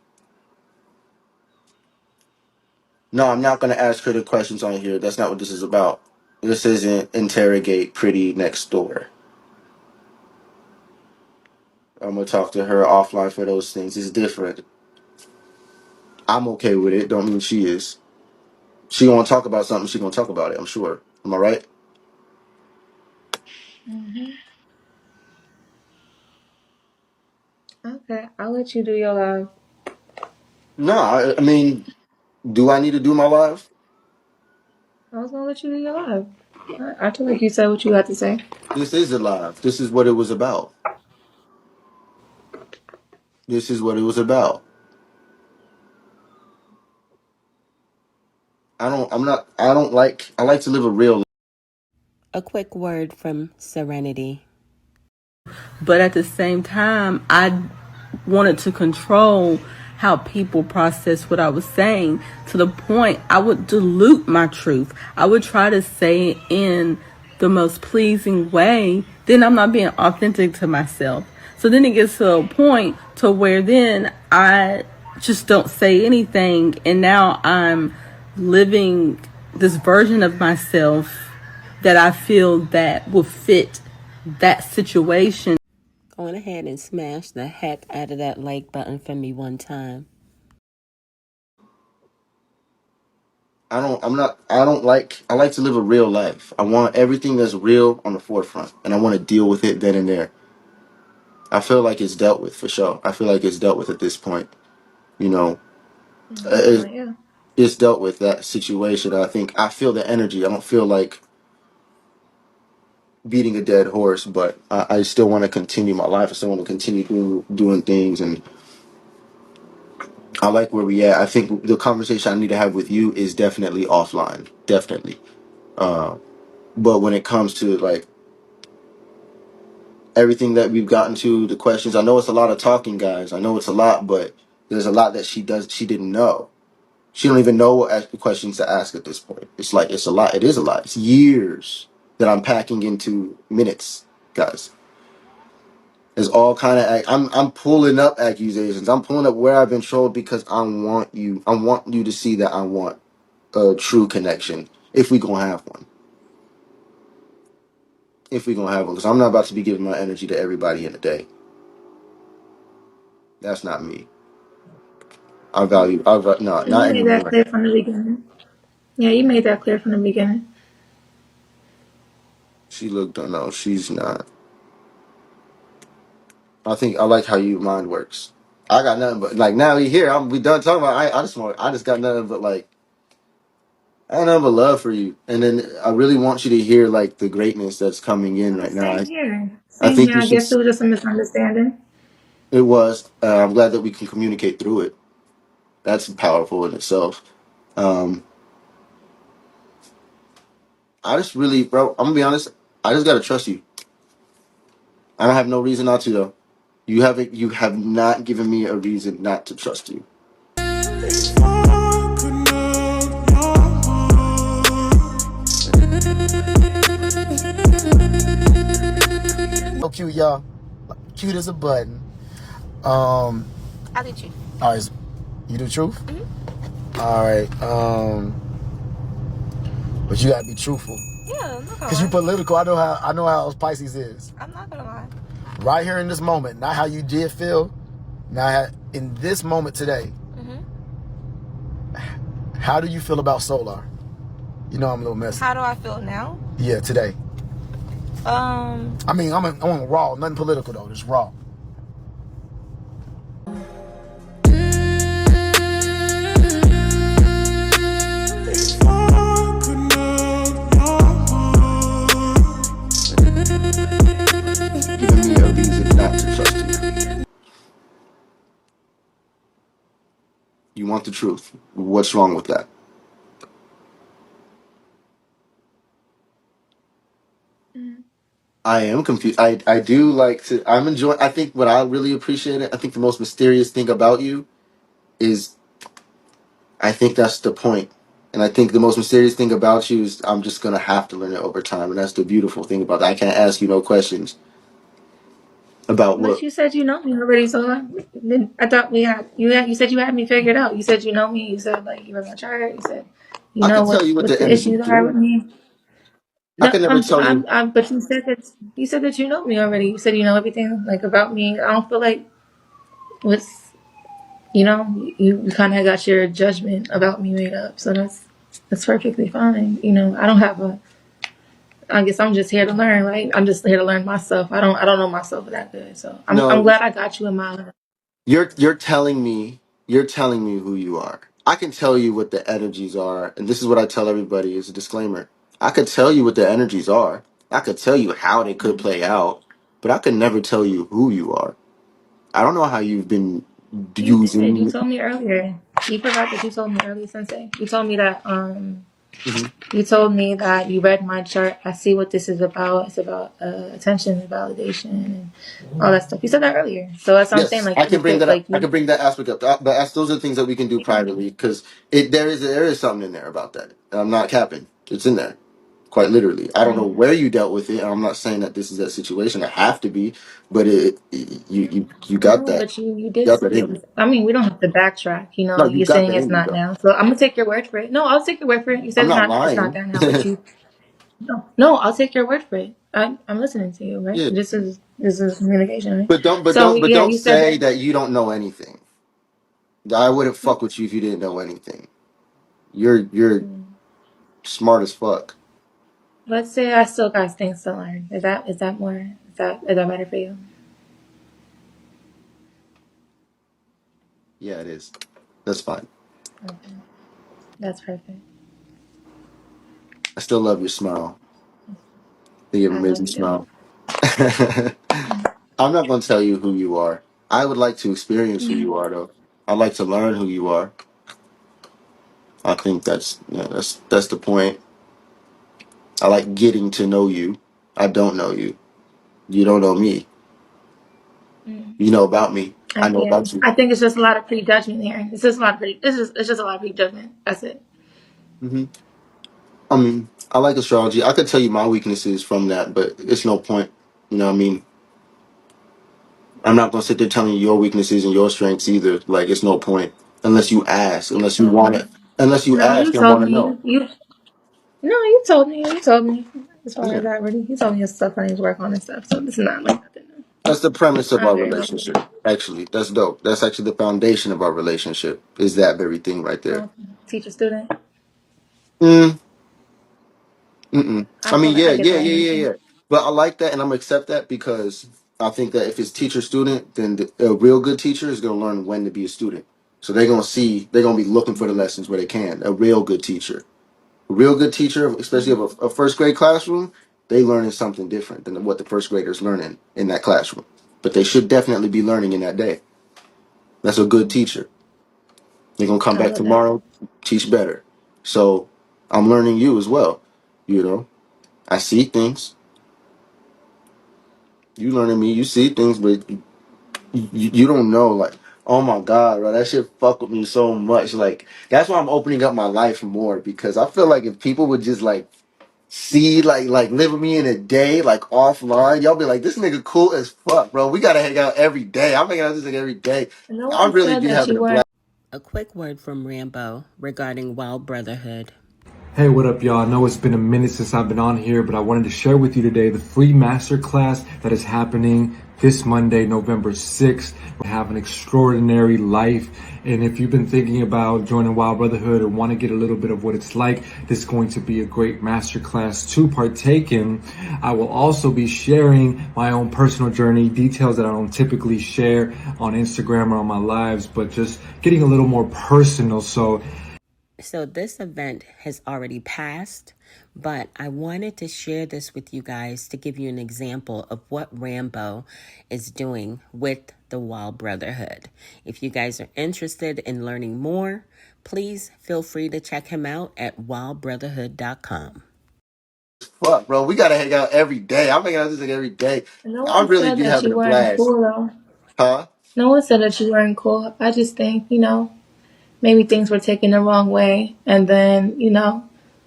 No, I'm not going to ask her the questions on here. That's not what this is about. This isn't interrogate pretty next door. I'm going to talk to her offline for those things. It's different. I'm okay with it. Don't mean she is. She want to talk about something, she going to talk about it, I'm sure. Am I right? Hmm. Okay, I'll let you do your live. No, I mean, do I need to do my live? I was gonna let you do your live. I feel like you said what you had to say. This is a live. This is what it was about. This is what it was about. I like to live a real life. A quick word from Serenity. But at the same time, I wanted to control how people process what I was saying to the point I would dilute my truth. I would try to say it in the most pleasing way. Then I'm not being authentic to myself. So then it gets to a point to where then I just don't say anything. And now I'm living this version of myself that I feel that will fit that situation. Go on ahead and smash the heck out of that like button for me one time. I like to live a real life. I want everything that's real on the forefront and I want to deal with it then and there. I feel like it's dealt with for sure. I feel like it's dealt with at this point. You know, At this it, point, yeah. it's dealt with that situation. I feel the energy. I don't feel like beating a dead horse, but I still want to continue my life. I still want to continue doing things, and I like where we at. I think the conversation I need to have with you is definitely offline, definitely. But when it comes to like everything that we've gotten to, the questions, I know it's a lot of talking, guys. I know it's a lot, but there's a lot that she didn't know. She don't even know what questions to ask at this point. It's like it's a lot. It is a lot. It's years that I'm packing into minutes, guys. There's all kind of I'm pulling up accusations. I'm pulling up where I've been trolled because I want you. I want you to see that I want a true connection. If we gonna have one. If we gonna have one, because I'm not about to be giving my energy to everybody in a day. That's not me. No, You not made that anymore. clear from the beginning. Yeah, you made that clear from the beginning. She looked. No, she's not. I think I like how your mind works. I got nothing but like now we here. We done talking about. I just got nothing but like I got nothing but love for you. And then I really want you to hear like the greatness that's coming in Oh, right now. same here. I Same think here. you I should. guess it was just a misunderstanding. It was. I'm glad that we can communicate through it. That's powerful in itself. Um, I just really, bro. I'm gonna be honest. I just gotta trust you. I don't have no reason not to though. You haven't. You have not given me a reason not to trust you. So cute, y'all. Cute as a button. I do truth. All right, you do truth. All right. But you gotta be truthful. Yeah, because you political. I know how Pisces is. I'm not gonna lie. Right here in this moment, not how you did feel. Now, in this moment today, how do you feel about Solar? You know I'm a little messy. How do I feel now? Yeah, today. I mean, I'm on raw, nothing political though, just raw. Giving me a reason not to trust you. You want the truth. What's wrong with that? I am confused. I do like to. I'm enjoying. I think what I really appreciate it. I think the most mysterious thing about you is. I think that's the point. And I think the most mysterious thing about you is I'm just gonna have to learn it over time, and that's the beautiful thing about that. I can't ask you no questions about But what. you said you know me already, so I thought we had you. You said you had me figured out. You said you know me. You said like you read my chart. You said you I know can tell you what what the the energy issues are do. with me. I No, can never tell you. but you said that you know me already. You said you know everything like about me. I don't feel like what's you kind of got your judgment about me made up, so that's perfectly fine. I don't have a. I guess I'm just here to learn, right? I'm just here to learn myself. I don't know myself that good, so I'm No, glad I got you in my life. you're telling me. You're telling me who you are. I can tell you what the energies are, and this is what I tell everybody as a disclaimer. I could tell you what the energies are. I could tell you how they could play out, but I could never tell you who you are. I don't know how you've been You did. You using. told me earlier. You forgot that you told me earlier, Sensei. You told me that Mhm. you told me that you read my chart. I see what this is about. It's about attention and validation and all that stuff. You said that earlier. So that's what I'm saying. Yes, Like I you can bring could that up. like I you. can bring that aspect up. But those are things that we can do privately because there is something in there about that. I'm not capping. It's in there, quite literally. I don't know where you dealt with it. I'm not saying that this is that situation. I have to be, but you got No, that. but you You did got say that it in was. you. I mean, we don't have to backtrack. No, you You're got saying that it's in you not though. now. So I'm gonna take your word for it. No, I'll take your word for it. You said I'm it's not not. It's not lying. that now. But you. No, I'll take your word for it. I'm listening to you. Right. Yeah, This is communication. Right. but don't but So don't but yeah, don't you said say that. that you don't know anything. I wouldn't fuck with you if you didn't know anything. You're smart as fuck. Let's say I still got things to learn. Is that more? Is that better for you? Yeah, it is. That's fine. Okay, that's perfect. I still love your smile. You have an I love amazing you too. smile. I'm not going to tell you who you are. I would like to experience who you are, though. I'd like to learn who you are. I think that's the point. I like getting to know you. I don't know you. You don't know me. Mm. You know about me. I know Yeah, about you. I think it's just a lot of prejudgment here. It's just a lot of it's just a lot of prejudgment. That's it. hmm I mean, I like astrology. I could tell you my weaknesses from that, but it's no point. You know what I mean? I'm not going to sit there telling you your weaknesses and your strengths either. Like, it's no point. Unless you ask, You unless you told want me. it. Unless you No, you ask and told want to me. know. You no, you told me. You told me. As far Yeah. as that, really, you told me your stuff I need to work on and stuff. So this is not like nothing new. That's the premise of I'm our very well aware. relationship. Actually, that's dope. That's actually the foundation of our relationship. Is that very thing right there? Teacher student. Mm, mm-mm. I I feel mean, that. yeah, I get yeah, that yeah, yeah, energy. yeah. But I like that, and I'm gonna accept that because I think that if it's teacher student, then a real good teacher is going to learn when to be a student. So they're going to be looking for the lessons where they can. A real good teacher, especially of a first grade classroom, they learning something different than what the first graders learning in that classroom. But they should definitely be learning in that day. That's a good teacher. They're going to come I back love that. tomorrow, teach better. So I'm learning you as well. You know, I see things. You learning me. You see things, but you don't know. Like, oh my god, bro, that shit fuck with me so much. Like, that's why I'm opening up my life more, because I feel like if people would just like see like live with me in a day, like offline, y'all be like, this nigga cool as fuck, bro. We gotta hang out every day. I'm hanging out with this nigga every day. No I one really said be that having you a weren't. blast. A quick word from Rambo regarding Wild Brotherhood. Hey, what up, y'all? I know it's been a minute since I've been on here, but I wanted to share with you today the free masterclass that is happening this Monday, November 6th. Have an extraordinary life. And if you've been thinking about joining Wild Brotherhood or want to get a little bit of what it's like, this is going to be a great masterclass to partake in. I will also be sharing my own personal journey, details that I don't typically share on Instagram or on my lives, but just getting a little more personal. So this event has already passed, but I wanted to share this with you guys to give you an example of what Rambo is doing with the Wild Brotherhood. If you guys are interested in learning more, please feel free to check him out at wildbrotherhood.com. Fuck, bro. We gotta hang out every day. I'm hanging out with this nigga every day. No I one really said be that having you a weren't blast, cool though. huh? No one said that you weren't cool. I just think, maybe things were taken the wrong way, and then,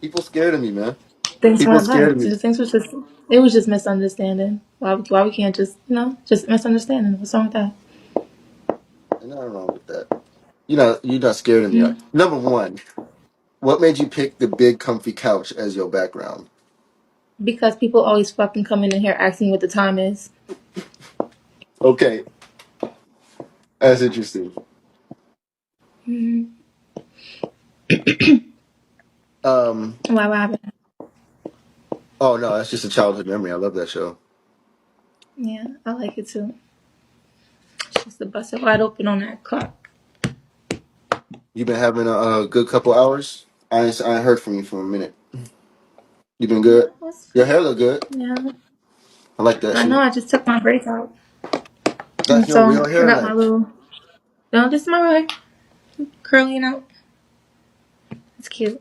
People scared of me, man. things People went scared of left. me. Things was just, it was just misunderstanding. Why we can't just, just misunderstanding? What's wrong with that? Ain't nothing wrong with that. You're not scared of me. Hmm? Number one, what made you pick the big comfy couch as your background? Because people always fucking come in here asking what the time is. Okay, that's interesting. Hmm. Um, Why? What happened? oh no, that's just a childhood memory. I love that show. Yeah, I like it too. Just to bust it wide open on that clock. You've been having a good couple hours. I ain't heard from you for a minute. You been Yeah, good? Your hair look good. yeah. I like that I know. shit. I just took my braids out, That's and your so real I hair, got my like. little. No, this is my hair curling out. It's cute.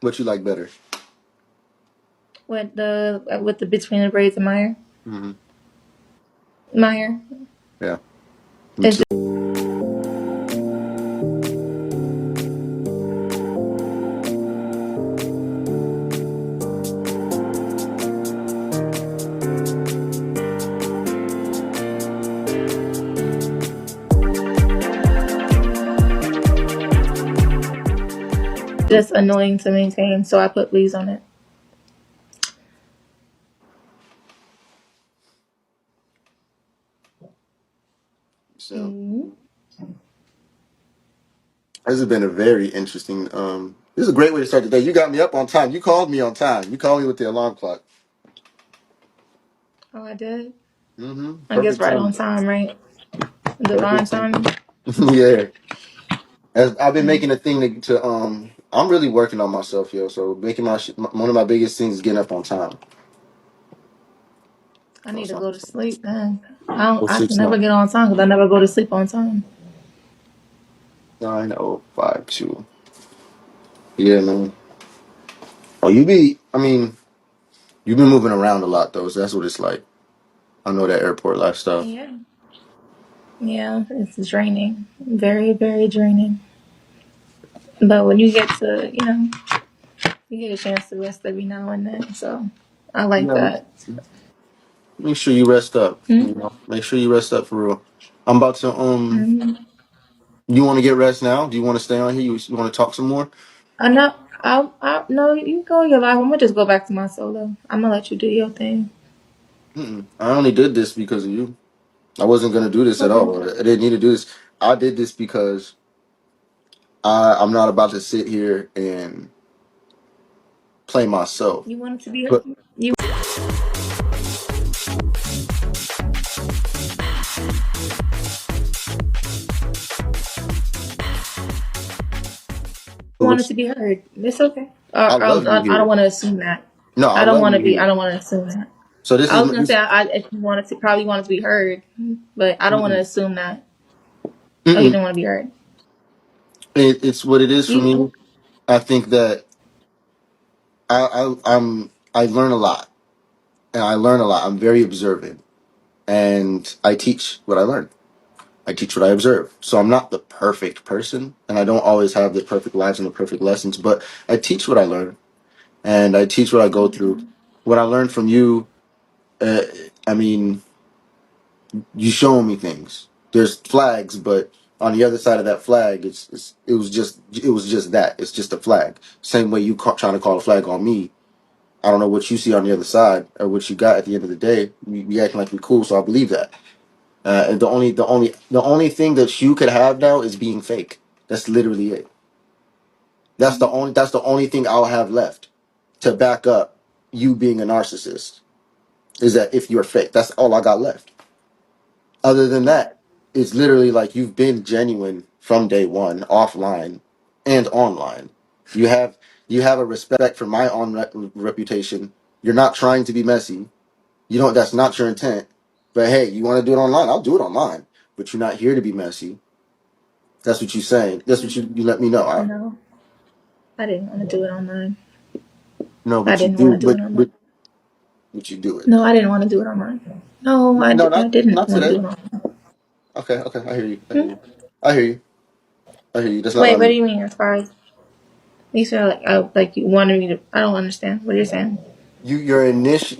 What you like better? With the between the braids in my hair. Mm-hmm. My hair. Yeah, me It's too. just annoying to maintain, so I put leaves on it. So Mm-hmm. this has been a very interesting. This is a great way to start the day. You got me up on time. You called me on time. You called me with the alarm clock. Oh, I did. Mm-hmm. I guess Perfect right on time. time, right? Divine Perfect time. timing. Yeah. As I've been Mm. making a thing to. I'm really working on myself, yo. So making one of my biggest things is getting up on time. I So need it's to not. go to sleep, man. I don't. Oh, I can six never nine get on time because I never go to sleep on time. 9052. Yeah, man. Oh, I mean, you've been moving around a lot though. So that's what it's like. I know that airport lifestyle. Yeah. Yeah, it's draining. Very, very draining. But when you get to, you get a chance to rest every now and then. So I like Yeah. that. Make sure you rest up. Hmm? Make sure you rest up for real. I'm about to Mm-hmm. You want to get rest now? Do you want to stay on here? You want to talk some more? I know. No, you go your life. I'm gonna just go back to my solo. I'm gonna let you do your thing. Mm-mm. I only did this because of you. I wasn't gonna do this at Okay. all. I didn't need to do this. I did this because I'm not about to sit here and play myself. You want it to be. But You wanted to be heard. It's okay. I love you I don't here. want to assume that. No, I I don't love want you to be. here. I don't want to assume that. So this I is was gonna this. say if you wanted to, probably wanted to be heard, but I don't want to Mm-mm, assume that. Oh, you mm-mm. don't want to be heard. It's what it is for me. You I think that I learn a lot, and I learn a lot. I'm very observant, and I teach what I learn. I teach what I observe. So I'm not the perfect person, and I don't always have the perfect lives and the perfect lessons, but I teach what I learn, and I teach what I go through. What I learned from you, uh, I mean, you showing me things. There's flags, but on the other side of that flag, it was just that. It's just a flag. Same way you trying to call a flag on me. I don't know what you see on the other side or what you got at the end of the day. We acting like we're cool, so I believe that. And the only thing that you could have now is being fake. That's literally it. That's the only thing I'll have left to back up you being a narcissist. Is that if you're fake? That's all I got left. Other than that, it's literally like you've been genuine from day one, offline and online. You have you have a respect for my reputation. You're not trying to be messy. You don't. That's not your intent. But hey, you want to do it online? I'll do it online. But you're not here to be messy. That's what you're saying. That's what you let me know. no, I didn't want to do it online. No, I but you didn't want do. to do it online. But you do it. No, I didn't want to do it online. No, No, I didn't not want to today. do it online. Okay, okay. I hear you. I hear Hmm? you. I hear you. I hear you. That's not what Wait, I what do mean. you mean as far as you feel like you wanted me to? I don't understand what you're saying.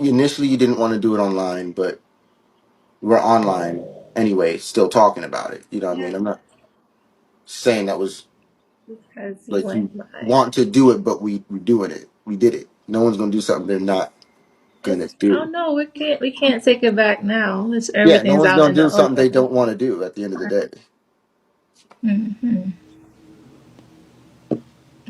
Initially you didn't want to do it online, but we're online anyway, still talking about it. You know what I Yeah, mean? I'm not saying that was because you like you went by. want to do it, but we're doing it. We did it. No one's gonna do something they're not gonna It's oh do. no, we can't take it back now. It's Yeah, no everything's one's out gonna in do the something they open. don't want to do at the end of the day. Hmm.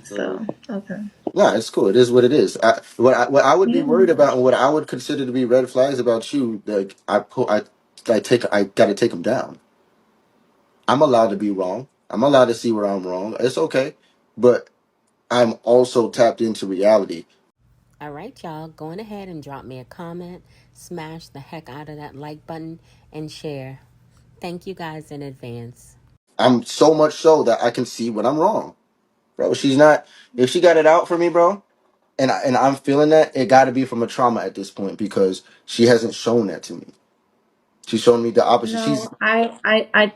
So So okay, yeah, it's cool. It is what it is. What I would be yeah. worried about, and what I would consider to be red flags about you, like I gotta take them down. I'm allowed to be wrong. I'm allowed to see where I'm wrong. It's okay, but I'm also tapped into reality. All right, y'all, going ahead and drop me a comment, smash the heck out of that like button, and share. Thank you guys in advance. I'm so much so that I can see when I'm wrong, bro. She's not. If she got it out for me, bro, and I'm feeling that, it got to be from a trauma at this point because she hasn't shown that to me. She's shown me the opposite. She's No, I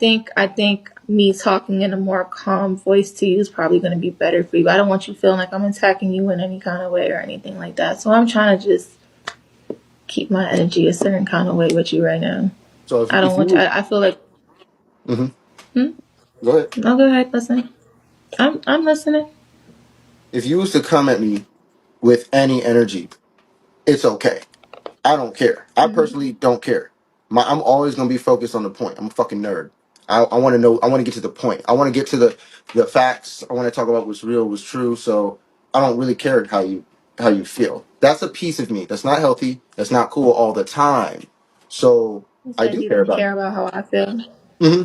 think me talking in a more calm voice to you is probably going to be better for you. I don't want you feeling like I'm attacking you in any kind of way or anything like that. So I'm trying to just keep my energy a certain kind of way with you right now. so I don't if want you. you I feel like. hmm Hmm? go ahead. No, go ahead. Listen. I'm listening. If you was to come at me with any energy, it's okay. I don't care. I Hmm. personally don't care. I'm always gonna be focused on the point. I'm a fucking nerd. I want to know. I want to get to the point. I want to get to the facts. I want to talk about what's real, what's true. So I don't really care how you feel. That's a piece of me. That's not healthy. That's not cool all the time. So You I said do you care don't about it. care about how I feel.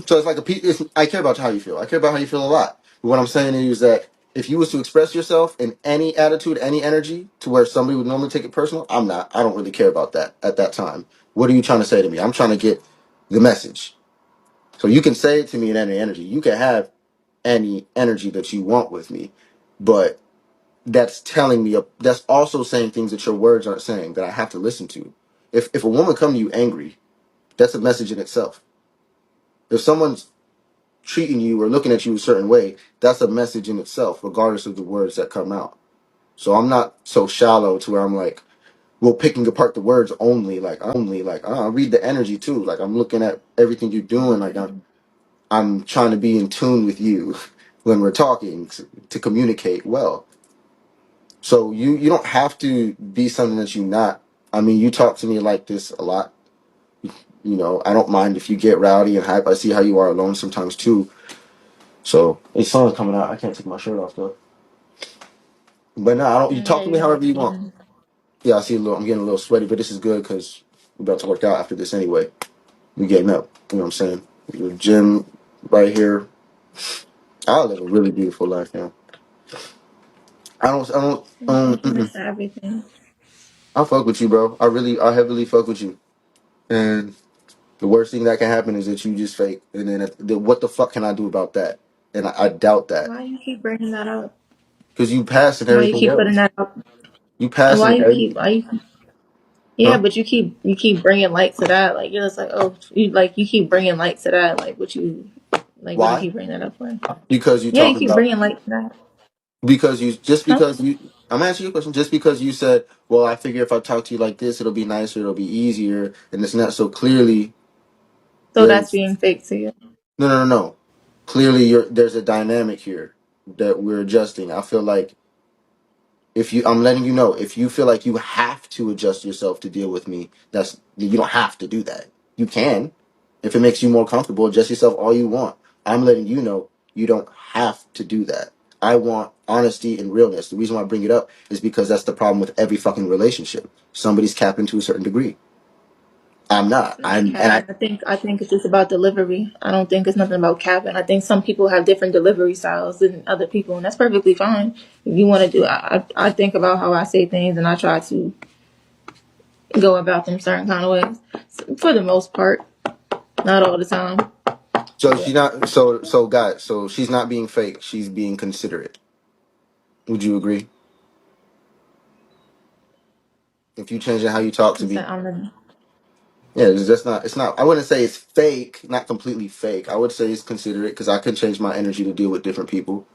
So it's like a piece. I care about how you feel. I care about how you feel a lot. But what I'm saying is that if you was to express yourself in any attitude, any energy, to where somebody would normally take it personal, I'm not. I don't really care about that at that time. What are you trying to say to me? I'm trying to get the message. So you can say it to me in any energy. You can have any energy that you want with me, but that's telling me. That's also saying things that your words aren't saying that I have to listen to. If a woman come to you angry, that's a message in itself. If someone's treating you or looking at you a certain way, that's a message in itself, regardless of the words that come out. So I'm not so shallow to where I'm like, well, picking apart the words only, like, I read the energy too. Like I'm looking at everything you're doing. Like I'm trying to be in tune with you when we're talking to communicate well. So you don't have to be something that you're not. I mean, you talk to me like this a lot. You know, I don't mind if you get rowdy and hype. I see how you are alone sometimes too. So it's sun coming out. I can't take my shirt off though. But no, I don't. You Yeah, talk to me you're however you want. right. Yeah, I see a little. I'm getting a little sweaty, but this is good because we're about to work out after this anyway. We getting up. You know what I'm saying? The gym right here. I live a really beautiful life now. I don't. That's everything. I fuck with you, bro. I heavily fuck with you. And the worst thing that can happen is that you just fake. And then what the fuck can I do about that? And I doubt that Why you keep bringing that up? because you passing Why you everything keep putting else. that up? You And passing every. yeah, Huh? but you keep bringing light to that. Like you're just like, oh, you keep bringing light to that. Like what you Why? keep bringing that up for? Because you Yeah, you talking keep about bringing light to that. Huh? because you. I'm asking you a question. Just because you said, well, I figure if I talk to you like this, it'll be nicer, it'll be easier, and it's not so clearly. So that's There's being fake to you. no. Clearly, there's a dynamic here that we're adjusting. I feel like I'm letting you know, if you feel like you have to adjust yourself to deal with me, you don't have to do that. You can, if it makes you more comfortable, adjust yourself all you want. I'm letting you know you don't have to do that. I want honesty and realness. The reason why I bring it up is because that's the problem with every fucking relationship. Somebody's capping to a certain degree. I'm not. It's not capping. I think it's just about delivery. I don't think it's nothing about capping. I think some people have different delivery styles than other people, and that's perfectly fine. If you want to do, I think about how I say things, and I try to go about them certain kind of ways. For the most part, not all the time. So But she's not. So she's not being fake. She's being considerate. Would you agree? If you change how you talk to it's me, that I'm the, yeah, it's just not. It's not. I wouldn't say it's fake. Not completely fake. I would say it's considerate because I can change my energy to deal with different people.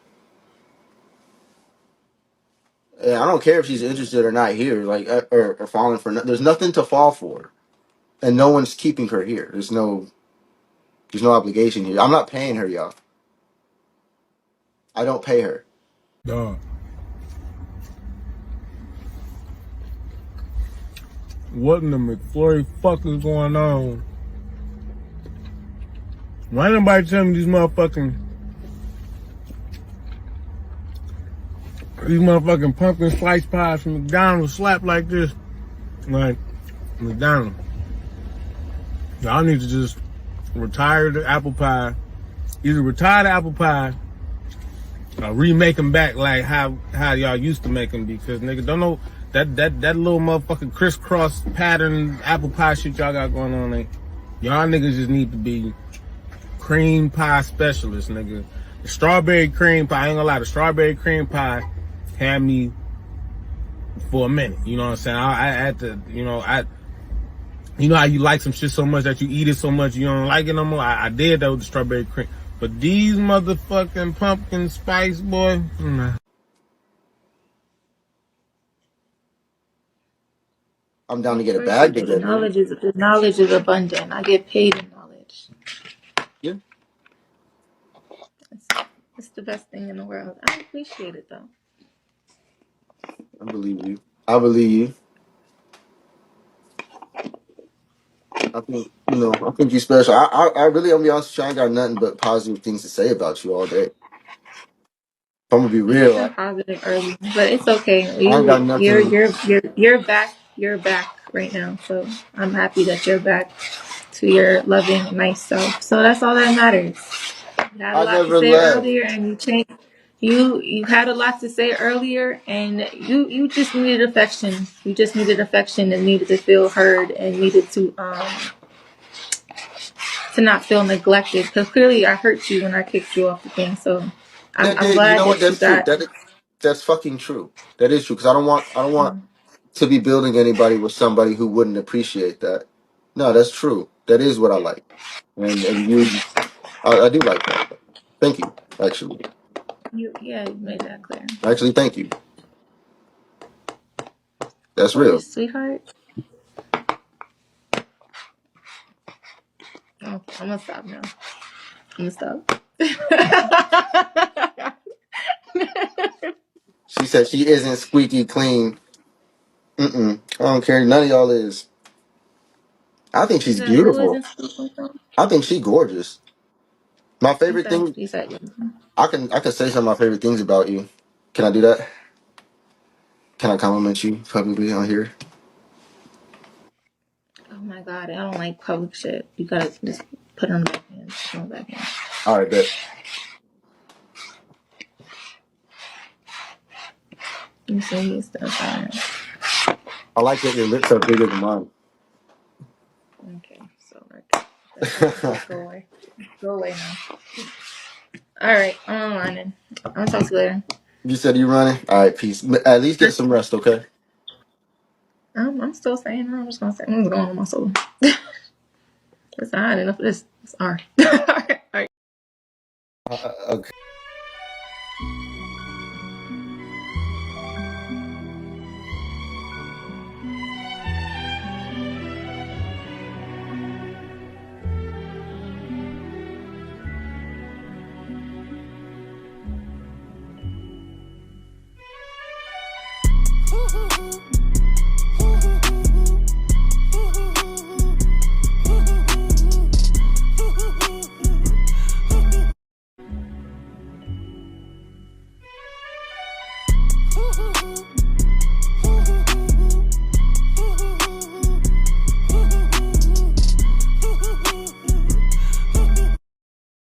And I don't care if she's interested or not here, like or falling for. There's nothing to fall for, and no one's keeping her here. There's no obligation here. I'm not paying her, y'all. I don't pay her. Dog. What in the McFlurry fuck is going on? Why ain't nobody tell me these motherfucking pumpkin slice pies from McDonald's slap like this? Like, McDonald's. Y'all need to just retire the apple pie. Either retire the apple pie or remake them back like how y'all used to make them, because nigga don't know that little motherfucking crisscross pattern apple pie shit y'all got going on. Like, y'all niggas just need to be cream pie specialist, nigga. The strawberry cream pie, I ain't gonna lie, the strawberry cream pie had me for a minute. You know what I'm saying? I had to, you know how you like some shit so much that you eat it so much you don't like it no more? I did that with the strawberry cream. But these motherfucking pumpkin spice, boy, nah. I'm down to of get a course you bag do. The together. knowledge is abundant. I get paid in knowledge. Yeah, It's, it's the best thing in the world. I appreciate it though. I believe you. I believe you. I think I think you're special. I really, I'm gonna be honest with you. I ain't got nothing but positive things to say about you all day. If I'm gonna be You've real, been positive early, but it's okay. I ain't got nothing. You're back. You're back right now. So I'm happy that you're back to your loving, nice self. So that's all that matters. You had a I lot to never say left. earlier, and you changed. You had a lot to say earlier, and you just needed affection. You just needed affection and needed to feel heard and needed to not feel neglected. Because clearly, I hurt you when I kicked you off the thing. So That I'm did. You glad know what? that you That's true. got. That's fucking true. That is true. Because I don't want to be building anybody with somebody who wouldn't appreciate that. No, that's true. That is what I like, and I do like that. Thank you. You made that clear. Actually, thank you. Of That's real. course, sweetheart. Okay, I'm gonna stop now. I'm gonna stop. She said she isn't squeaky clean. I don't care. None of y'all is. I think You she's said who beautiful. isn't speaking from? I think she's gorgeous. My You favorite said thing. you said I can say some of my favorite things about you. Can I do that? Can I compliment you publicly on here? oh my god, I don't like public shit. You gotta just put them back in. Put them back in. All right, bet. You say he's still tired. I like that your lips are bigger than mine. Okay, so like, go away. Go away now. All right, I'm running. I'm gonna talk to you later. You said you running? All right, peace. At least get some rest, okay? I'm still saying. I'm just gonna say. I'm just going on my soul. It's all right. Enough of this. It's all right. All right. Okay.